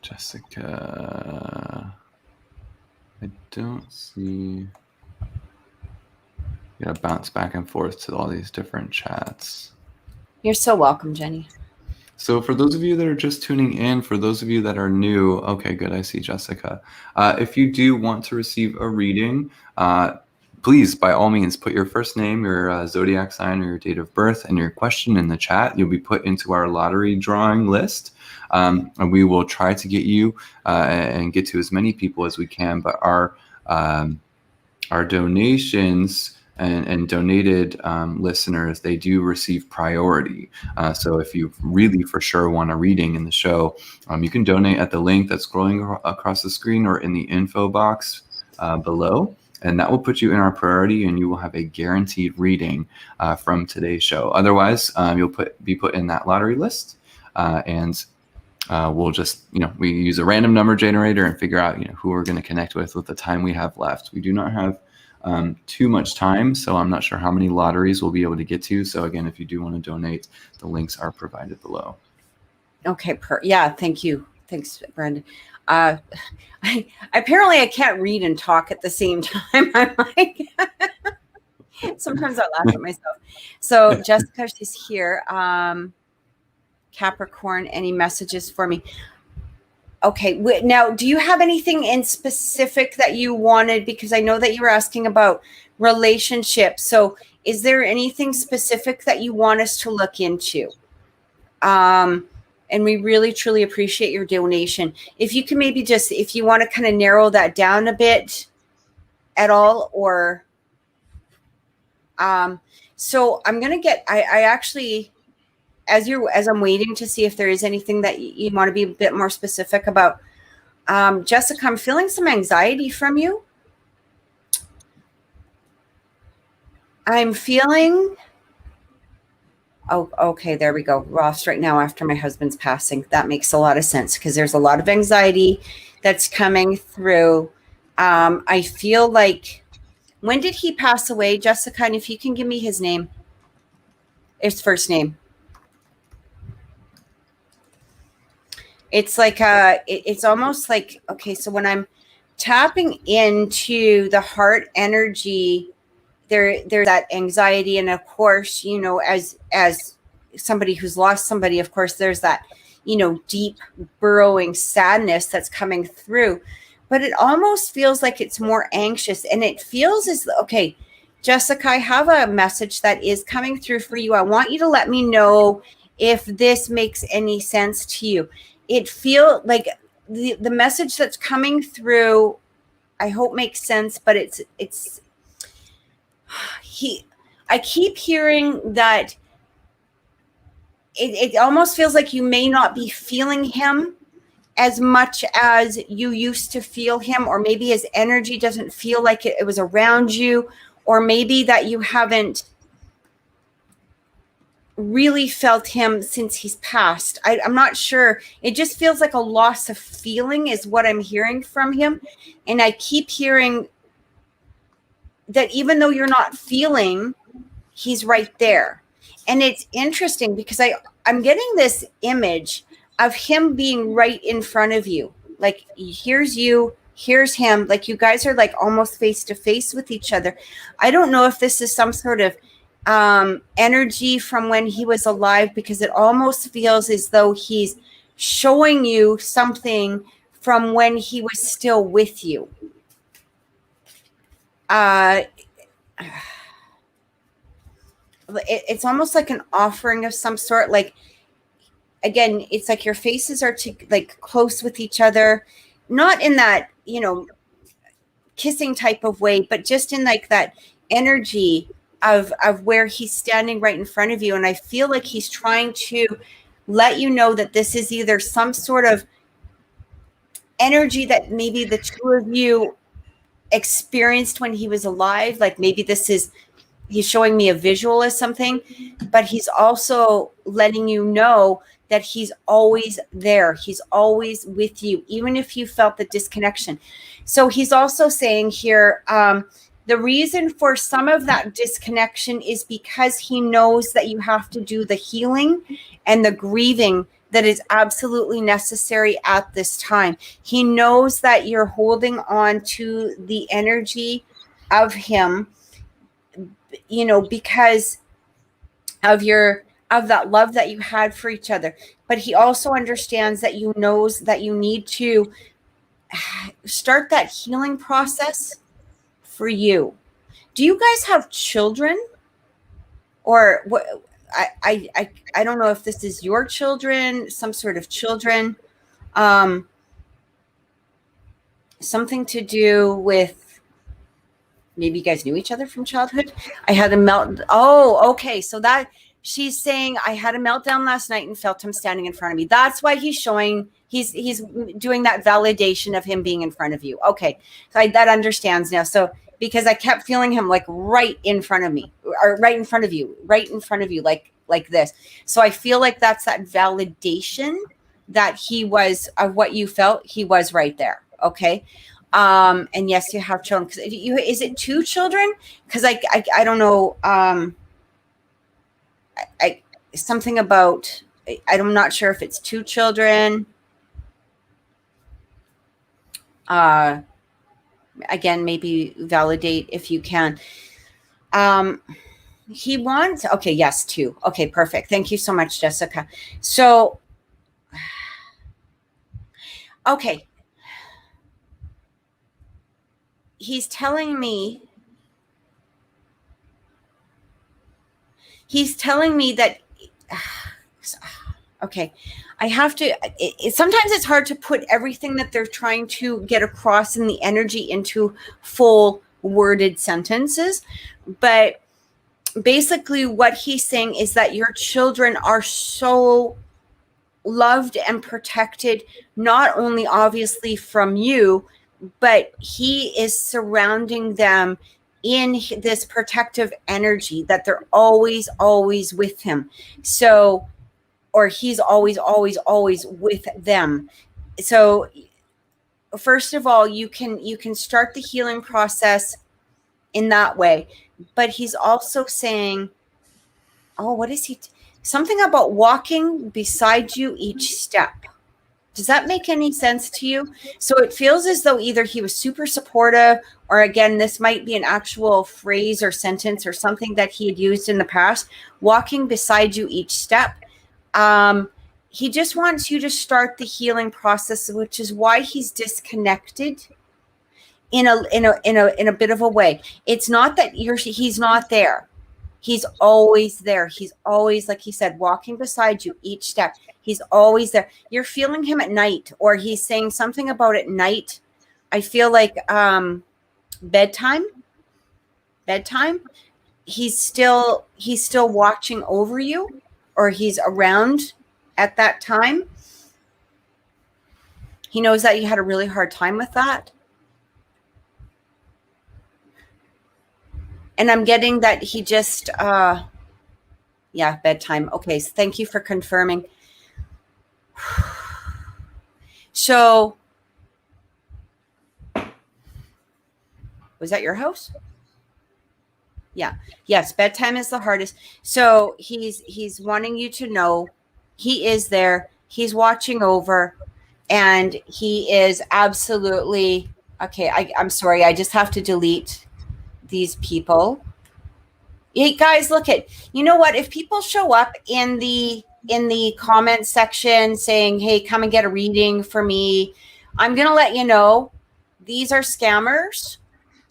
Jessica, I don't see. You gotta bounce back and forth to all these different chats. You're so welcome, Jenny. So for those of you that are just tuning in, for those of you that are new, okay, good, I see Jessica. If you do want to receive a reading, please, by all means, put your first name, your zodiac sign, or your date of birth, and your question in the chat. You'll be put into our lottery drawing list, and we will try to get you and get to as many people as we can. But our donations and donated listeners, they do receive priority. So if you really for sure want a reading in the show, you can donate at the link that's scrolling across the screen or in the info box below. And that will put you in our priority, and you will have a guaranteed reading from today's show. Otherwise, you'll be put in that lottery list, and we'll just, we use a random number generator and figure out, who we're going to connect with the time we have left. We do not have too much time, so I'm not sure how many lotteries we'll be able to get to. So again, if you do want to donate, the links are provided below. Okay. Yeah. Thank you. Thanks, Brandon. Apparently I can't read and talk at the same time. I'm like, sometimes I laugh at myself. So Jessica, she's here. Capricorn, any messages for me? Okay. Now, do you have anything in specific that you wanted? Because I know that you were asking about relationships. So is there anything specific that you want us to look into? And we really, truly appreciate your donation. If you can maybe just, if you want to kind of narrow that down a bit at all, or, so I'm going to get, I actually, as I'm waiting to see if there is anything that you want to be a bit more specific about, Jessica, I'm feeling some anxiety from you. I'm feeling, oh, okay, there we go. Lost right now after my husband's passing. That makes a lot of sense because there's a lot of anxiety that's coming through. I feel like, when did he pass away, Jessica? And if you can give me his name, his first name. It's like, it's almost like, okay, so when I'm tapping into the heart energy, there's that anxiety. And of course, as somebody who's lost somebody, of course, there's that, deep burrowing sadness that's coming through, but it almost feels like it's more anxious, and it feels as, okay, Jessica, I have a message that is coming through for you. I want you to let me know if this makes any sense to you. It feels like the message that's coming through, I hope makes sense, but I keep hearing that it almost feels like you may not be feeling him as much as you used to feel him, or maybe his energy doesn't feel like it was around you, or maybe that you haven't really felt him since he's passed. I'm not sure. It just feels like a loss of feeling is what I'm hearing from him. And I keep hearing that even though you're not feeling, he's right there. And it's interesting because I'm getting this image of him being right in front of you. Like, here's you, here's him. Like, you guys are like almost face to face with each other. I don't know if this is some sort of energy from when he was alive, because it almost feels as though he's showing you something from when he was still with you. It's almost like an offering of some sort. Like, again, it's like your faces are like close with each other, not in that, kissing type of way, but just in like that energy of where he's standing right in front of you. And I feel like he's trying to let you know that this is either some sort of energy that maybe the two of you experienced when he was alive. Like maybe he's showing me a visual as something, but he's also letting you know that he's always there. He's always with you, even if you felt the disconnection. So he's also saying here, the reason for some of that disconnection is because he knows that you have to do the healing and the grieving that is absolutely necessary at this time. He knows that you're holding on to the energy of him, because of that love that you had for each other. But he also understands that knows that you need to start that healing process for you. Do you guys have children? Or what? I don't know if this is your children, some sort of children, something to do with, maybe you guys knew each other from childhood. I had a melt. Oh, okay. So that she's saying I had a meltdown last night and felt him standing in front of me. That's why he's doing that validation of him being in front of you. Okay. So that understands now. So because I kept feeling him like right in front of me, or right in front of you, like this. So I feel like that's that validation that he was of what you felt. He was right there. Okay. And yes, you have children. Is it 2 children? Because I don't know. Something about, I'm not sure if it's 2 children. Again, maybe validate if you can. He wants, okay, yes, 2. Okay, perfect. Thank you so much, Jessica. So, okay. He's telling me that, okay, I have to, sometimes it's hard to put everything that they're trying to get across in the energy into full worded sentences. But basically what he's saying is that your children are so loved and protected, not only obviously from you, but he is surrounding them in this protective energy, that they're always, always with him. So, or he's always, always, always with them. So first of all, you can start the healing process in that way. But he's also saying, oh, what is he? Something about walking beside you each step. Does that make any sense to you? So it feels as though either he was super supportive, or again, this might be an actual phrase or sentence or something that he had used in the past, walking beside you each step. He just wants you to start the healing process, which is why he's disconnected in a bit of a way. It's not that he's not there. He's always there. He's always, like he said, walking beside you each step. He's always there. You're feeling him at night, or he's saying something about at night. I feel like bedtime. He's still watching over you, or he's around at that time. He knows that you had a really hard time with that. And I'm getting that he just, bedtime. Okay, so thank you for confirming. So, was that your house? Yeah. Yes, bedtime is the hardest. So he's wanting you to know he is there. He's watching over, and he is absolutely, okay, I'm sorry. I just have to delete these people. Hey guys, look at, you know what? If people show up in the comment section saying, hey, come and get a reading for me, I'm going to let you know these are scammers.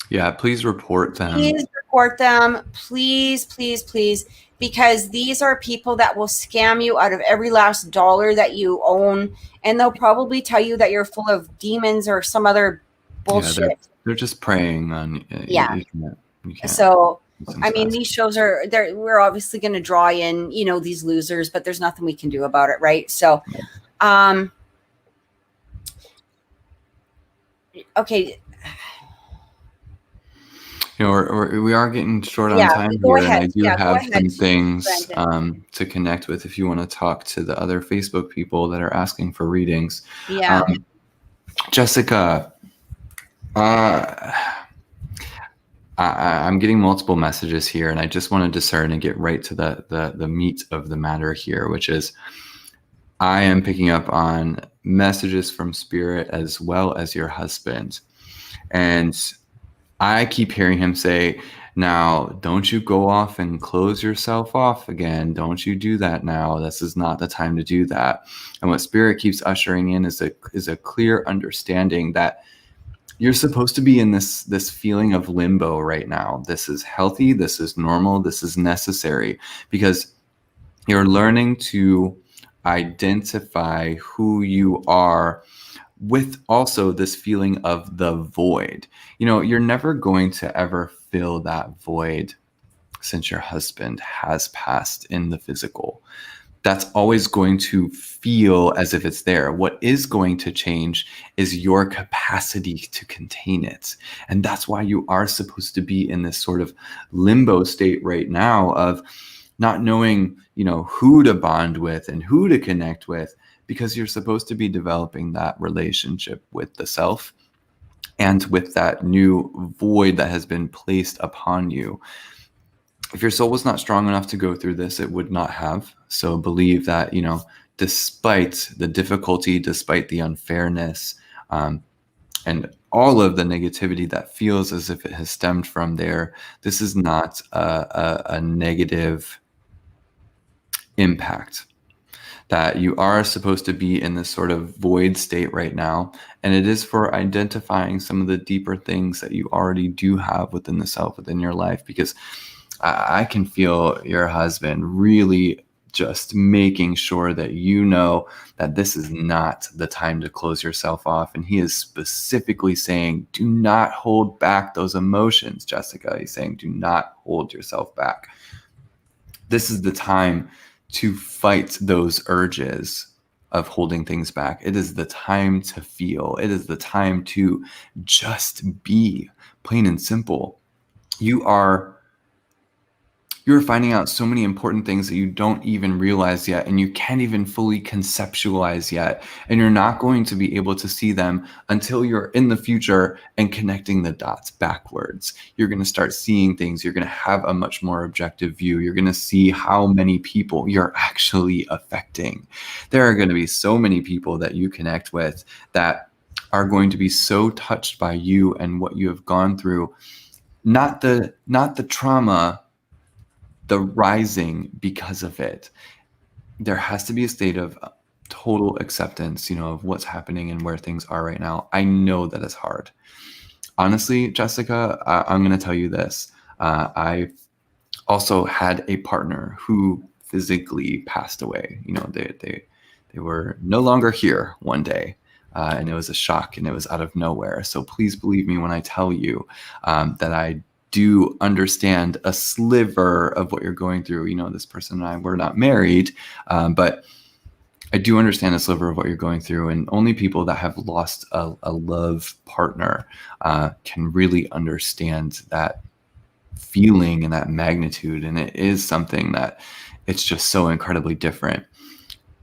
Yeah, please report them. Please report them. Please, please, please. Because these are people that will scam you out of every last dollar that you own. And they'll probably tell you that you're full of demons or some other bullshit. Yeah, they're just preying on you. Yeah. You can't. So I mean, these shows are there. We're obviously going to draw in, you know, these losers, but there's nothing we can do about it, right? So, okay. You know, we are getting short on time here, and I do have some things to connect with if you want to talk to the other Facebook people that are asking for readings. Yeah. Jessica, I'm getting multiple messages here, and I just want to discern and get right to the meat of the matter here, which is I am picking up on messages from Spirit as well as your husband. And I keep hearing him say, now, don't you go off and close yourself off again. Don't you do that now. This is not the time to do that. And what Spirit keeps ushering in is a clear understanding that you're supposed to be in this feeling of limbo right now. This is healthy. This is normal. This is necessary, because you're learning to identify who you are with also this feeling of the void. You know, you're never going to ever fill that void since your husband has passed in the physical. That's always going to feel as if it's there. What is going to change is your capacity to contain it. And that's why you are supposed to be in this sort of limbo state right now of not knowing, you know, who to bond with and who to connect with, because you're supposed to be developing that relationship with the self and with that new void that has been placed upon you. If your soul was not strong enough to go through this, it would not have. So believe that, you know, despite the difficulty, despite the unfairness, and all of the negativity that feels as if it has stemmed from there, this is not a negative impact. That you are supposed to be in this sort of void state right now. And it is for identifying some of the deeper things that you already do have within the self, within your life, because I can feel your husband really just making sure that you know that this is not the time to close yourself off. And he is specifically saying, do not hold back those emotions, Jessica. He's saying, do not hold yourself back. This is the time to fight those urges of holding things back. It is the time to feel. It is the time to just be, plain and simple. You're finding out so many important things that you don't even realize yet, and you can't even fully conceptualize yet. And you're not going to be able to see them until you're in the future and connecting the dots backwards. You're going to start seeing things. You're going to have a much more objective view. You're going to see how many people you're actually affecting. There are going to be so many people that you connect with that are going to be so touched by you and what you have gone through. Not the trauma, the rising because of it. There has to be a state of total acceptance, you know, of what's happening and where things are right now. I know that it's hard. Honestly, Jessica, I'm going to tell you this. I also had a partner who physically passed away. You know, they were no longer here one day. And it was a shock, and it was out of nowhere. So please believe me when I tell you that I do understand a sliver of what you're going through. You know, this person and I, we're not married, but I do understand a sliver of what you're going through. And only people that have lost a love partner can really understand that feeling and that magnitude. And it is something that it's just so incredibly different.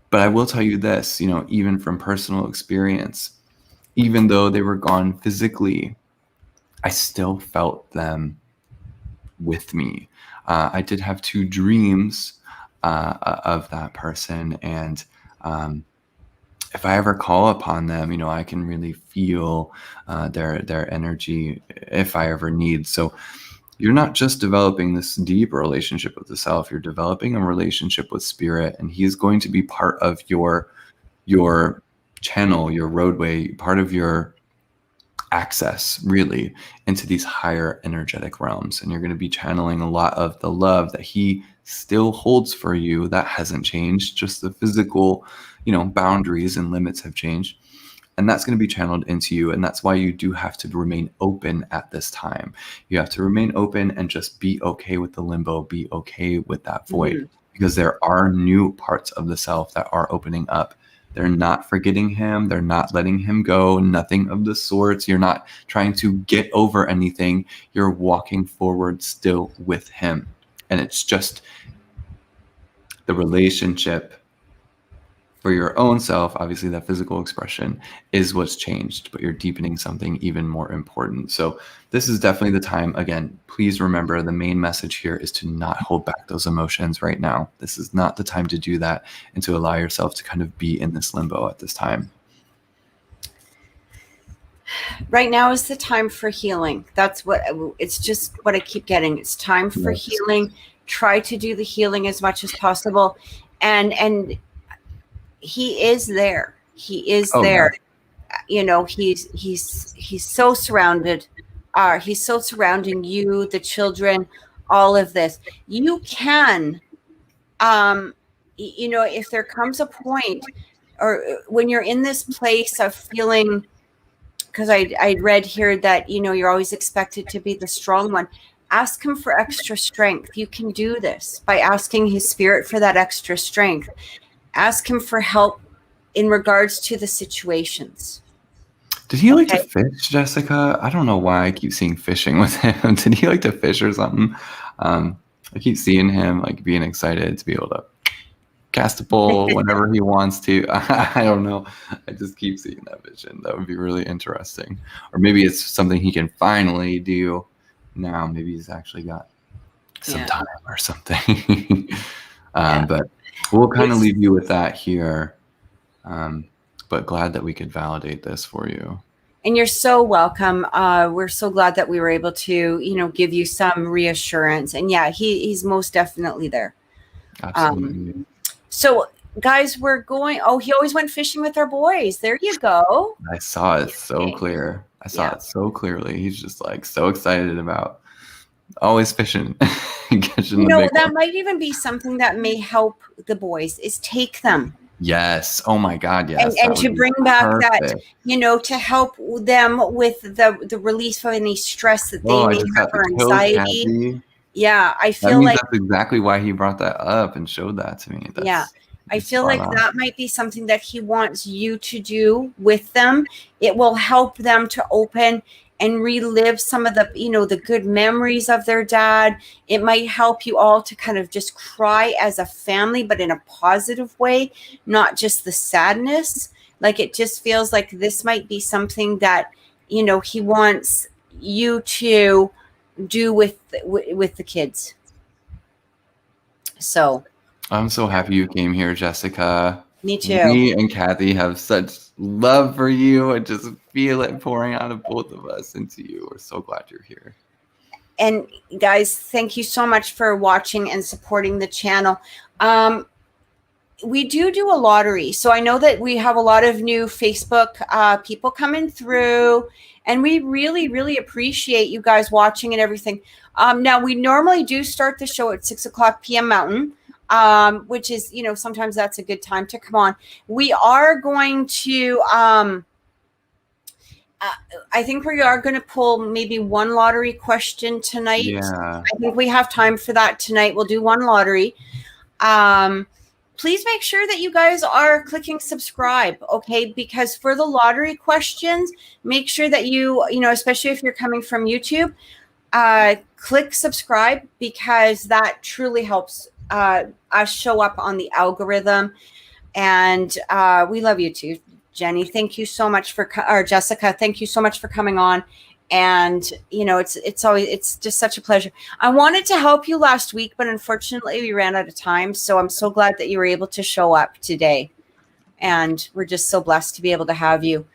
But I will tell you this, you know, even from personal experience, even though they were gone physically, I still felt them with me. I did have 2 dreams of that person. And if I ever call upon them, you know, I can really feel their energy if I ever need. So you're not just developing this deep relationship with the self, you're developing a relationship with Spirit, and he is going to be part of your channel, your roadway, part of your access really into these higher energetic realms. And you're going to be channeling a lot of the love that he still holds for you. That hasn't changed. Just the physical, you know, boundaries and limits have changed. And that's going to be channeled into you. And that's why you do have to remain open at this time. You have to remain open and just be okay with the limbo, be okay with that void, because there are new parts of the self that are opening up. They're not forgetting him. They're not letting him go. Nothing of the sorts. You're not trying to get over anything. You're walking forward still with him. And it's just the relationship for your own self. Obviously, that physical expression is what's changed, but you're deepening something even more important. So this is definitely the time. Again, please remember the main message here is to not hold back those emotions right now. This is not the time to do that, and to allow yourself to kind of be in this limbo at this time. Right now is the time for healing. It's just what I keep getting. It's time for healing. Try to do the healing as much as possible. And he is there. He is there. Yeah. He's so surrounded. He's so surrounding you, the children, all of this. You can, if there comes a point, or when you're in this place of feeling, because I read here that, you're always expected to be the strong one. Ask him for extra strength. You can do this by asking his spirit for that extra strength. Ask him for help in regards to the situations. Did he like to fish, Jessica? I don't know why I keep seeing fishing with him. Did he like to fish or something? I keep seeing him like being excited to be able to cast a pole whenever he wants to. I don't know. I just keep seeing that vision. That would be really interesting. Or maybe it's something he can finally do now. Maybe he's actually got some time or something. But we'll kind of leave you with that here. But glad that we could validate this for you. And you're so welcome. We're so glad that we were able to, give you some reassurance. And yeah, he's most definitely there. Absolutely. So guys, we're going, he always went fishing with our boys. There you go. I saw it so clear. I saw it so clearly. He's just like so excited about always fishing. That might even be something that may help the boys, is take them. Yes. Oh my God. Yes. And to bring back that, to help them with the release of any stress that they may have, or anxiety. Kathy. Yeah. I feel like that's exactly why he brought that up and showed that to me. I feel like that might be something that he wants you to do with them. It will help them to open and relive some of the, the good memories of their dad. It might help you all to kind of just cry as a family, but in a positive way, not just the sadness. Like, it just feels like this might be something that, he wants you to do with the kids. So I'm so happy you came here, Jessica. Me too. Me and Kathy have such love for you. I just feel it pouring out of both of us into you. We're so glad you're here. And guys, thank you so much for watching and supporting the channel. We do a lottery. So I know that we have a lot of new Facebook people coming through, and we really, really appreciate you guys watching and everything. Now, we normally do start the show at 6:00 p.m. Mountain. Which is, sometimes that's a good time to come on. We are going to, I think we are going to pull maybe one lottery question tonight. Yeah. I think we have time for that tonight. We'll do one lottery. Please make sure that you guys are clicking subscribe, okay? Because for the lottery questions, make sure that you, especially if you're coming from YouTube, click subscribe, because that truly helps us show up on the algorithm. And we love you too, Jenny. Thank you so much or Jessica, thank you so much for coming on. And it's just such a pleasure. I wanted to help you last week, but unfortunately we ran out of time. So I'm so glad that you were able to show up today, and we're just so blessed to be able to have you.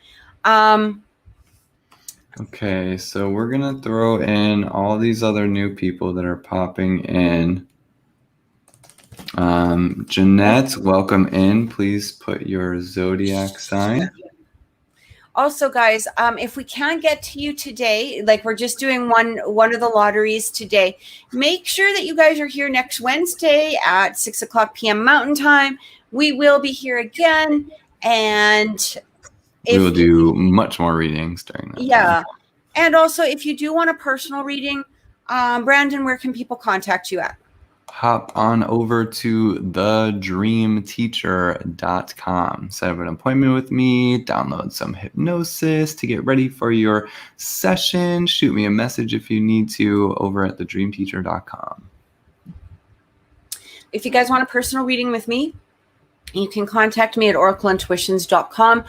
Okay, so we're gonna throw in all these other new people that are popping in. Jeanette, welcome in. Please put your zodiac sign. Also, guys, if we can't get to you today, like we're just doing one of the lotteries today, make sure that you guys are here next Wednesday at 6:00 p.m. Mountain Time. We will be here again, and we will do much more readings during that time. And also, if you do want a personal reading, Brandon, where can people contact you at? Hop on over to thedreamteacher.com. Set up an appointment with me, download some hypnosis to get ready for your session. Shoot me a message if you need to over at thedreamteacher.com. If you guys want a personal reading with me, you can contact me at oracleintuitions.com.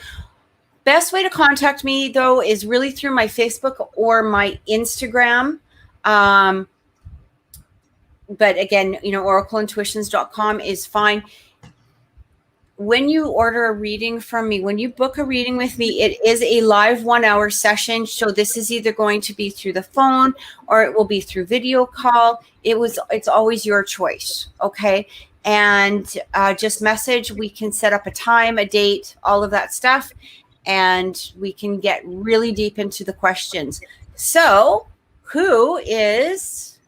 Best way to contact me, though, is really through my Facebook or my Instagram. But again, oracleintuitions.com is fine. When you order a reading from me, when you book a reading with me, it is a live 1-hour session. So this is either going to be through the phone or it will be through video call. It's always your choice. Okay. And just message. We can set up a time, a date, all of that stuff. And we can get really deep into the questions. So who is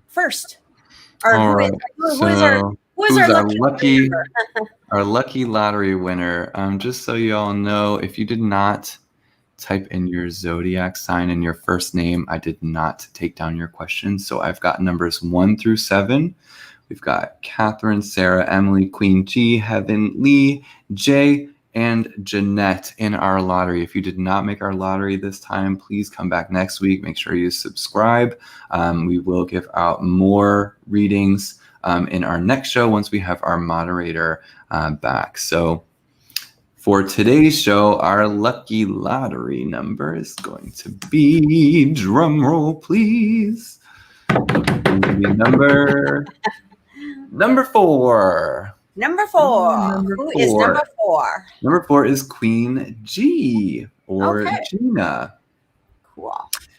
first? Who's our lucky lottery winner? Just so you all know, if you did not type in your zodiac sign and your first name, I did not take down your question. So I've got numbers 1 through 7. We've got Cathryn, Sarah, Emily, Queen G, Heaven, Lee, Jay, and Jeanette in our lottery. If you did not make our lottery this time, please come back next week. Make sure you subscribe. We will give out more readings in our next show once we have our moderator back. So for today's show, our lucky lottery number is going to be, drum roll please, number 4. Number 4. Who is number 4? Number 4 is Queen G or Gina. Cool.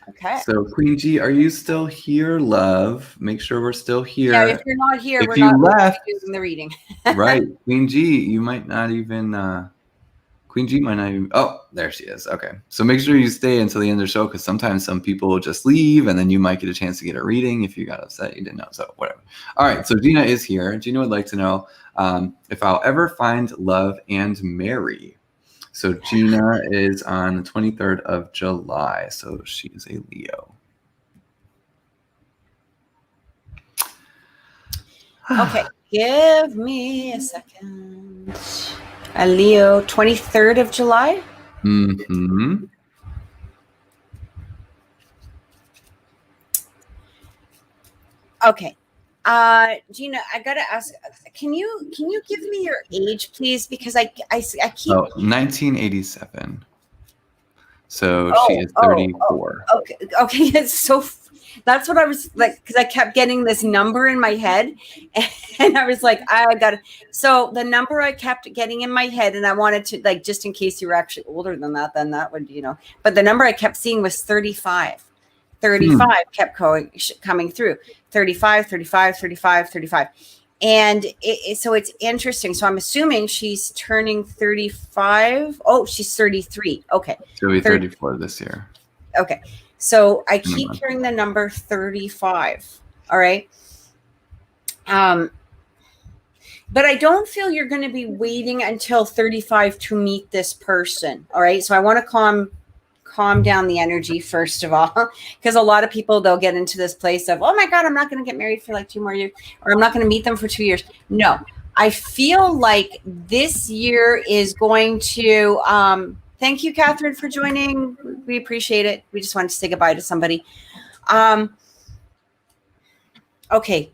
Okay. So Queen G, are you still here, love? Make sure we're still here. Yeah, if you're not here, we're not doing the reading. Right. Queen G, you might not even Queen G might not even, oh, there she is. Okay. So make sure you stay until the end of the show because sometimes some people will just leave and then you might get a chance to get a reading if you got upset. You didn't know. So whatever. All right. So Gina is here. Gina would like to know if I'll ever find love and marry. So Gina is on the 23rd of July. So she is a Leo. Okay. Give me a second. A Leo, 23rd of July? Mm-hmm. Okay. Gina, I gotta ask, can you give me your age, please? Because I keep 1987. So she is 34. Okay. It's so that's what I was like, because I kept getting this number in my head, and I was like, I gotta. So the number I kept getting in my head, and I wanted to, like, just in case you were actually older than that, then that would, But the number I kept seeing was 35. 35 kept coming through. 35, 35, 35, 35. And so it's interesting. So I'm assuming she's turning 35. Oh, she's 33. Okay. She'll be 34 this year. Okay. So I keep hearing the number 35. All right. But I don't feel you're going to be waiting until 35 to meet this person. All right. So I want to calm down the energy first of all, because a lot of people, they'll get into this place of, oh my God, I'm not going to get married for like 2 more years, or I'm not going to meet them for 2 years. No, I feel like this year is going to, thank you, Cathryn, for joining. We appreciate it. We just wanted to say goodbye to somebody. Okay.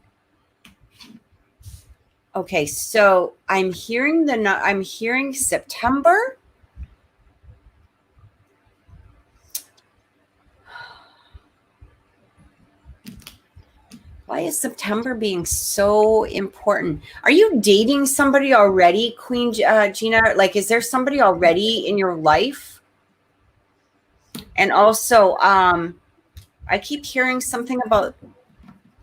Okay. So I'm hearing September. Why is September being so important? Are you dating somebody already, Queen Gina? Like, is there somebody already in your life? And also, I keep hearing something about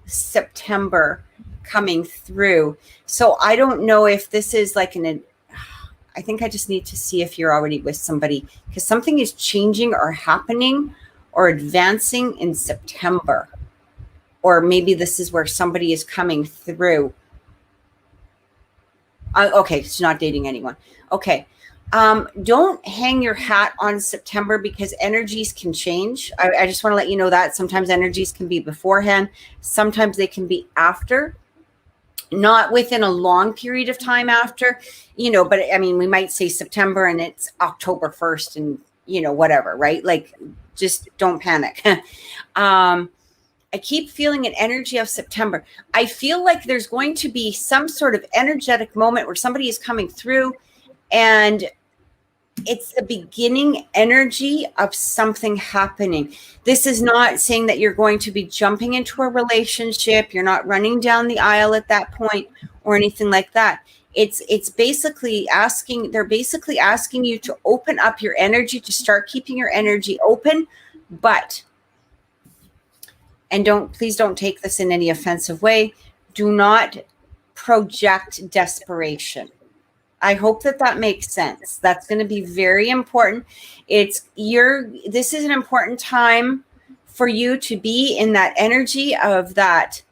September coming through. So I don't know if this is like I think I just need to see if you're already with somebody, because something is changing or happening or advancing in September. Or maybe this is where somebody is coming through. Okay, she's not dating anyone. Okay. Don't hang your hat on September because energies can change. I just want to let you know that sometimes energies can be beforehand, sometimes they can be after, not within a long period of time after, but I mean, we might say September and it's October 1st and, whatever, right? Like, just don't panic. I keep feeling an energy of September. I feel like there's going to be some sort of energetic moment where somebody is coming through and it's the beginning energy of something happening. This is not saying that you're going to be jumping into a relationship. You're not running down the aisle at that point or anything like that. It's basically asking, they're basically asking you to open up your energy, to start keeping your energy open, and please don't take this in any offensive way. Do not project desperation. I hope that makes sense. That's going to be very important. This is an important time for you to be in that energy of that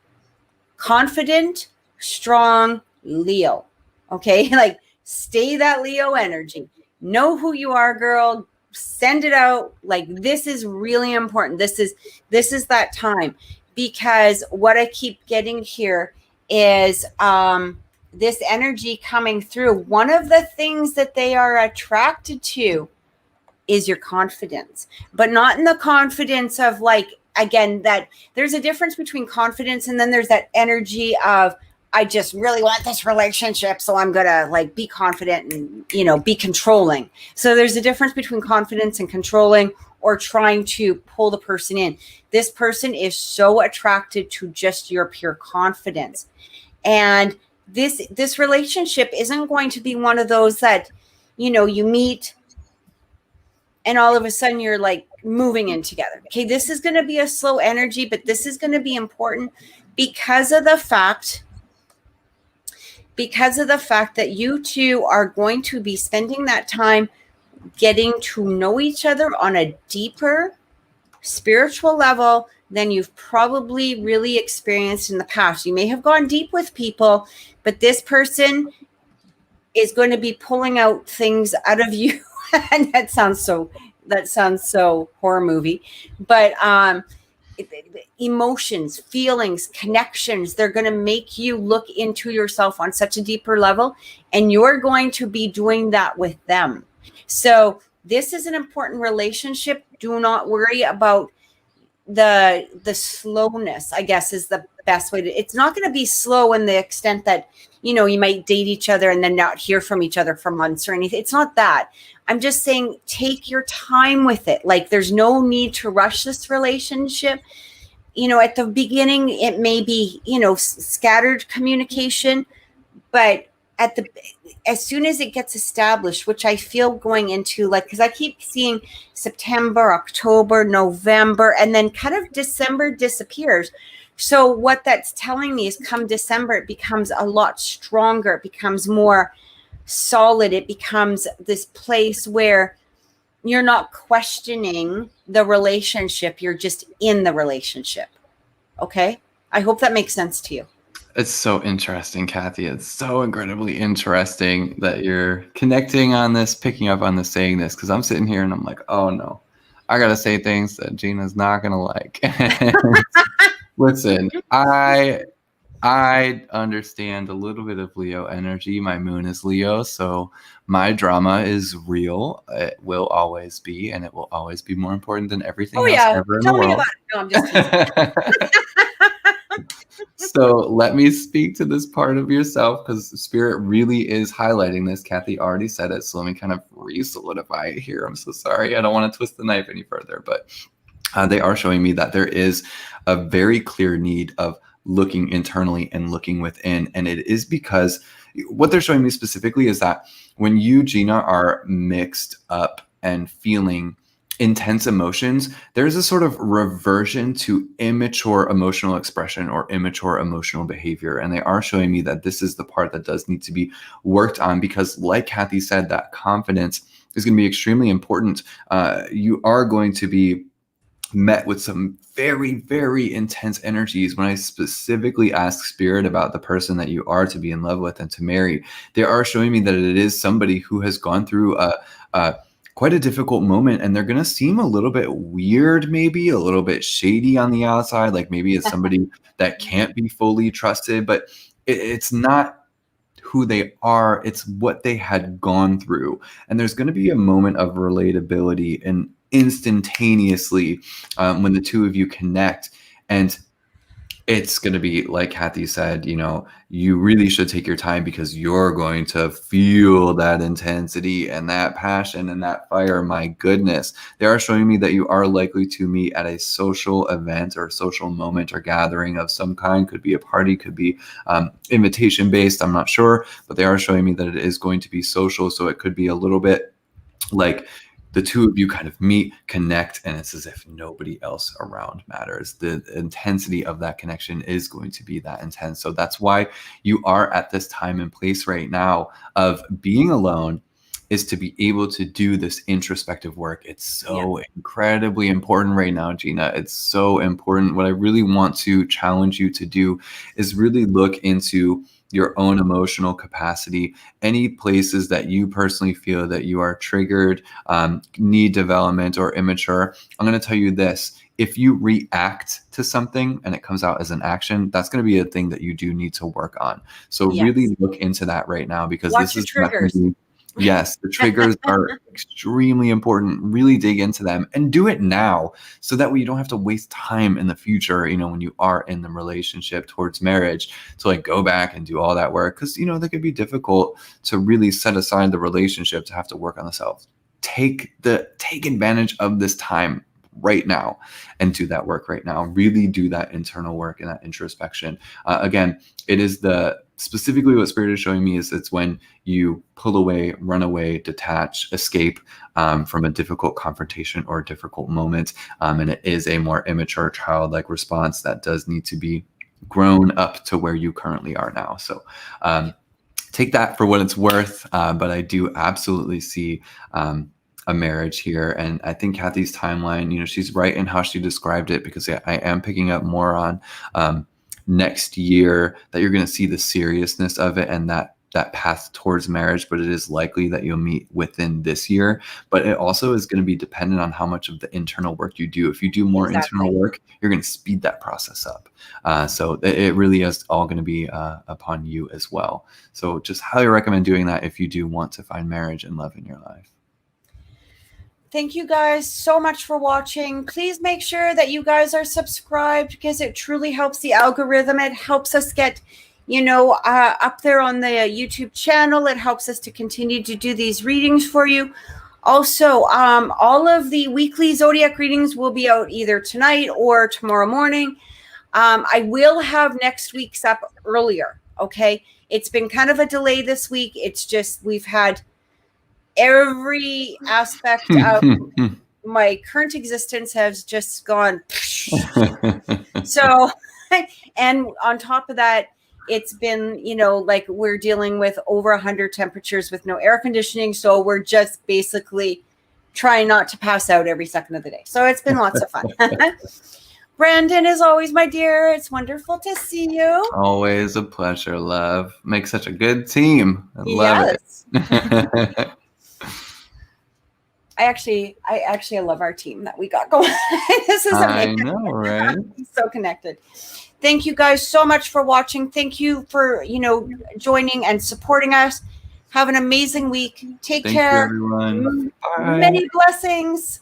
confident, strong Leo. Okay. Like, stay that Leo energy. Know who you are, girl. Send it out. Like, this is really important. This is that time, because what I keep getting here is, this energy coming through. One of the things that they are attracted to is your confidence, but not in the confidence of, like, again, that there's a difference between confidence and then there's that energy of, I just really want this relationship, so I'm gonna, like, be confident and, be controlling. So there's a difference between confidence and controlling, or trying to pull the person in. This person is so attracted to just your pure confidence. And this relationship isn't going to be one of those that, you meet and all of a sudden you're like moving in together. Okay. This is going to be a slow energy, but this is going to be important because of the fact that you two are going to be spending that time getting to know each other on a deeper spiritual level than you've probably really experienced in the past. You may have gone deep with people, but this person is going to be pulling out things out of you. And that sounds so horror movie, but emotions, feelings, connections, they're going to make you look into yourself on such a deeper level, and you're going to be doing that with them. So this is an important relationship. Do not worry about the slowness, I guess, is the best way to. It's not going to be slow in the extent that, you might date each other and then not hear from each other for months or anything. It's not that. I'm just saying, take your time with it. Like, there's no need to rush this relationship. At the beginning, it may be, scattered communication, but as soon as it gets established, which I feel going into, like, because I keep seeing September, October, November, and then kind of December disappears. So what that's telling me is, come December, it becomes a lot stronger. It becomes more solid. It becomes this place where you're not questioning the relationship. You're just in the relationship. Okay. I hope that makes sense to you. It's so interesting, Kathy. It's so incredibly interesting that you're connecting on this, picking up on this, saying this, because I'm sitting here and I'm like, oh no, I got to say things that Gina's not going to like. Listen, I understand a little bit of Leo energy. My moon is Leo, so my drama is real. It will always be, and it will always be more important than everything else ever in the world. Tell me about it. No, I'm just kidding. So let me speak to this part of yourself, because Spirit really is highlighting this. Kathy already said it, so let me kind of re-solidify it here. I'm so sorry. I don't want to twist the knife any further, but they are showing me that there is a very clear need of looking internally and looking within. And it is because what they're showing me specifically is that when you, Gina, are mixed up and feeling intense emotions, there's a sort of reversion to immature emotional expression or immature emotional behavior. And they are showing me that this is the part that does need to be worked on, because like Kathy said, that confidence is going to be extremely important. You are going to be met with some very, very intense energies. When I specifically ask spirit about the person that you are to be in love with and to marry, they are showing me that it is somebody who has gone through a quite a difficult moment, and they're going to seem a little bit weird, maybe a little bit shady on the outside, like maybe it's somebody that can't be fully trusted, but it's not who they are, it's what they had gone through. And there's going to be a moment of relatability and instantaneously when the two of you connect. And it's going to be like Kathy said, you know, you really should take your time because you're going to feel that intensity and that passion and that fire. My goodness, they are showing me that you are likely to meet at a social event or social moment or gathering of some kind. Could be a party, could be invitation based. I'm not sure, but they are showing me that it is going to be social. So it could be a little bit like the two of you kind of meet, connect, and it's as if nobody else around matters. The intensity of that connection is going to be that intense. So that's why you are at this time and place right now of being alone, is to be able to do this introspective work. It's so incredibly important right now, Gina. It's so important. What I really want to challenge you to do is really look into your own emotional capacity, any places that you personally feel that you are triggered, need development, or immature. I'm going to tell you this. If you react to something and it comes out as an action, that's going to be a thing that you do need to work on. So really look into that right now, because Watch this your is triggers. definitely, yes, the triggers are extremely important. Really dig into them and do it now, so that way you don't have to waste time in the future, you know, when you are in the relationship towards marriage, to like go back and do all that work. Because, you know, that could be difficult to really set aside the relationship to have to work on the self. Take advantage of this time right now and do that work right now. Really do that internal work and that introspection. Again, it is specifically what spirit is showing me is it's when you pull away, run away, detach, escape from a difficult confrontation or a difficult moment. And it is a more immature, childlike response that does need to be grown up to where you currently are now. So take that for what it's worth. But I do absolutely see a marriage here. And I think Kathy's timeline, you know, she's right in how she described it, because I am picking up more on next year that you're going to see the seriousness of it and that path towards marriage. But it is likely that you'll meet within this year. But it also is going to be dependent on how much of the internal work you do. If you do more internal work, you're going to speed that process up. So it really is all going to be upon you as well. So just highly recommend doing that if you do want to find marriage and love in your life. Thank you guys so much for watching. Please make sure that you guys are subscribed, because it truly helps the algorithm. It helps us get, you know, up there on the YouTube channel. It helps us to continue to do these readings for you. Also, all of the weekly zodiac readings will be out either tonight or tomorrow morning. I will have next week's up earlier. Okay. It's been kind of a delay this week. It's just, we've had every aspect of my current existence has just gone. So, and on top of that, it's been, you know, like we're dealing with over 100 temperatures with no air conditioning. So we're just basically trying not to pass out every second of the day. So it's been lots of fun. Brandon, as always, my dear, it's wonderful to see you. Always a pleasure, love. Make such a good team. I love it. I actually love our team that we got going. This is amazing. I know, right? So connected. Thank you guys so much for watching. Thank you for, you know, joining and supporting us. Have an amazing week. Take care. Thank you, everyone. Bye. Many blessings.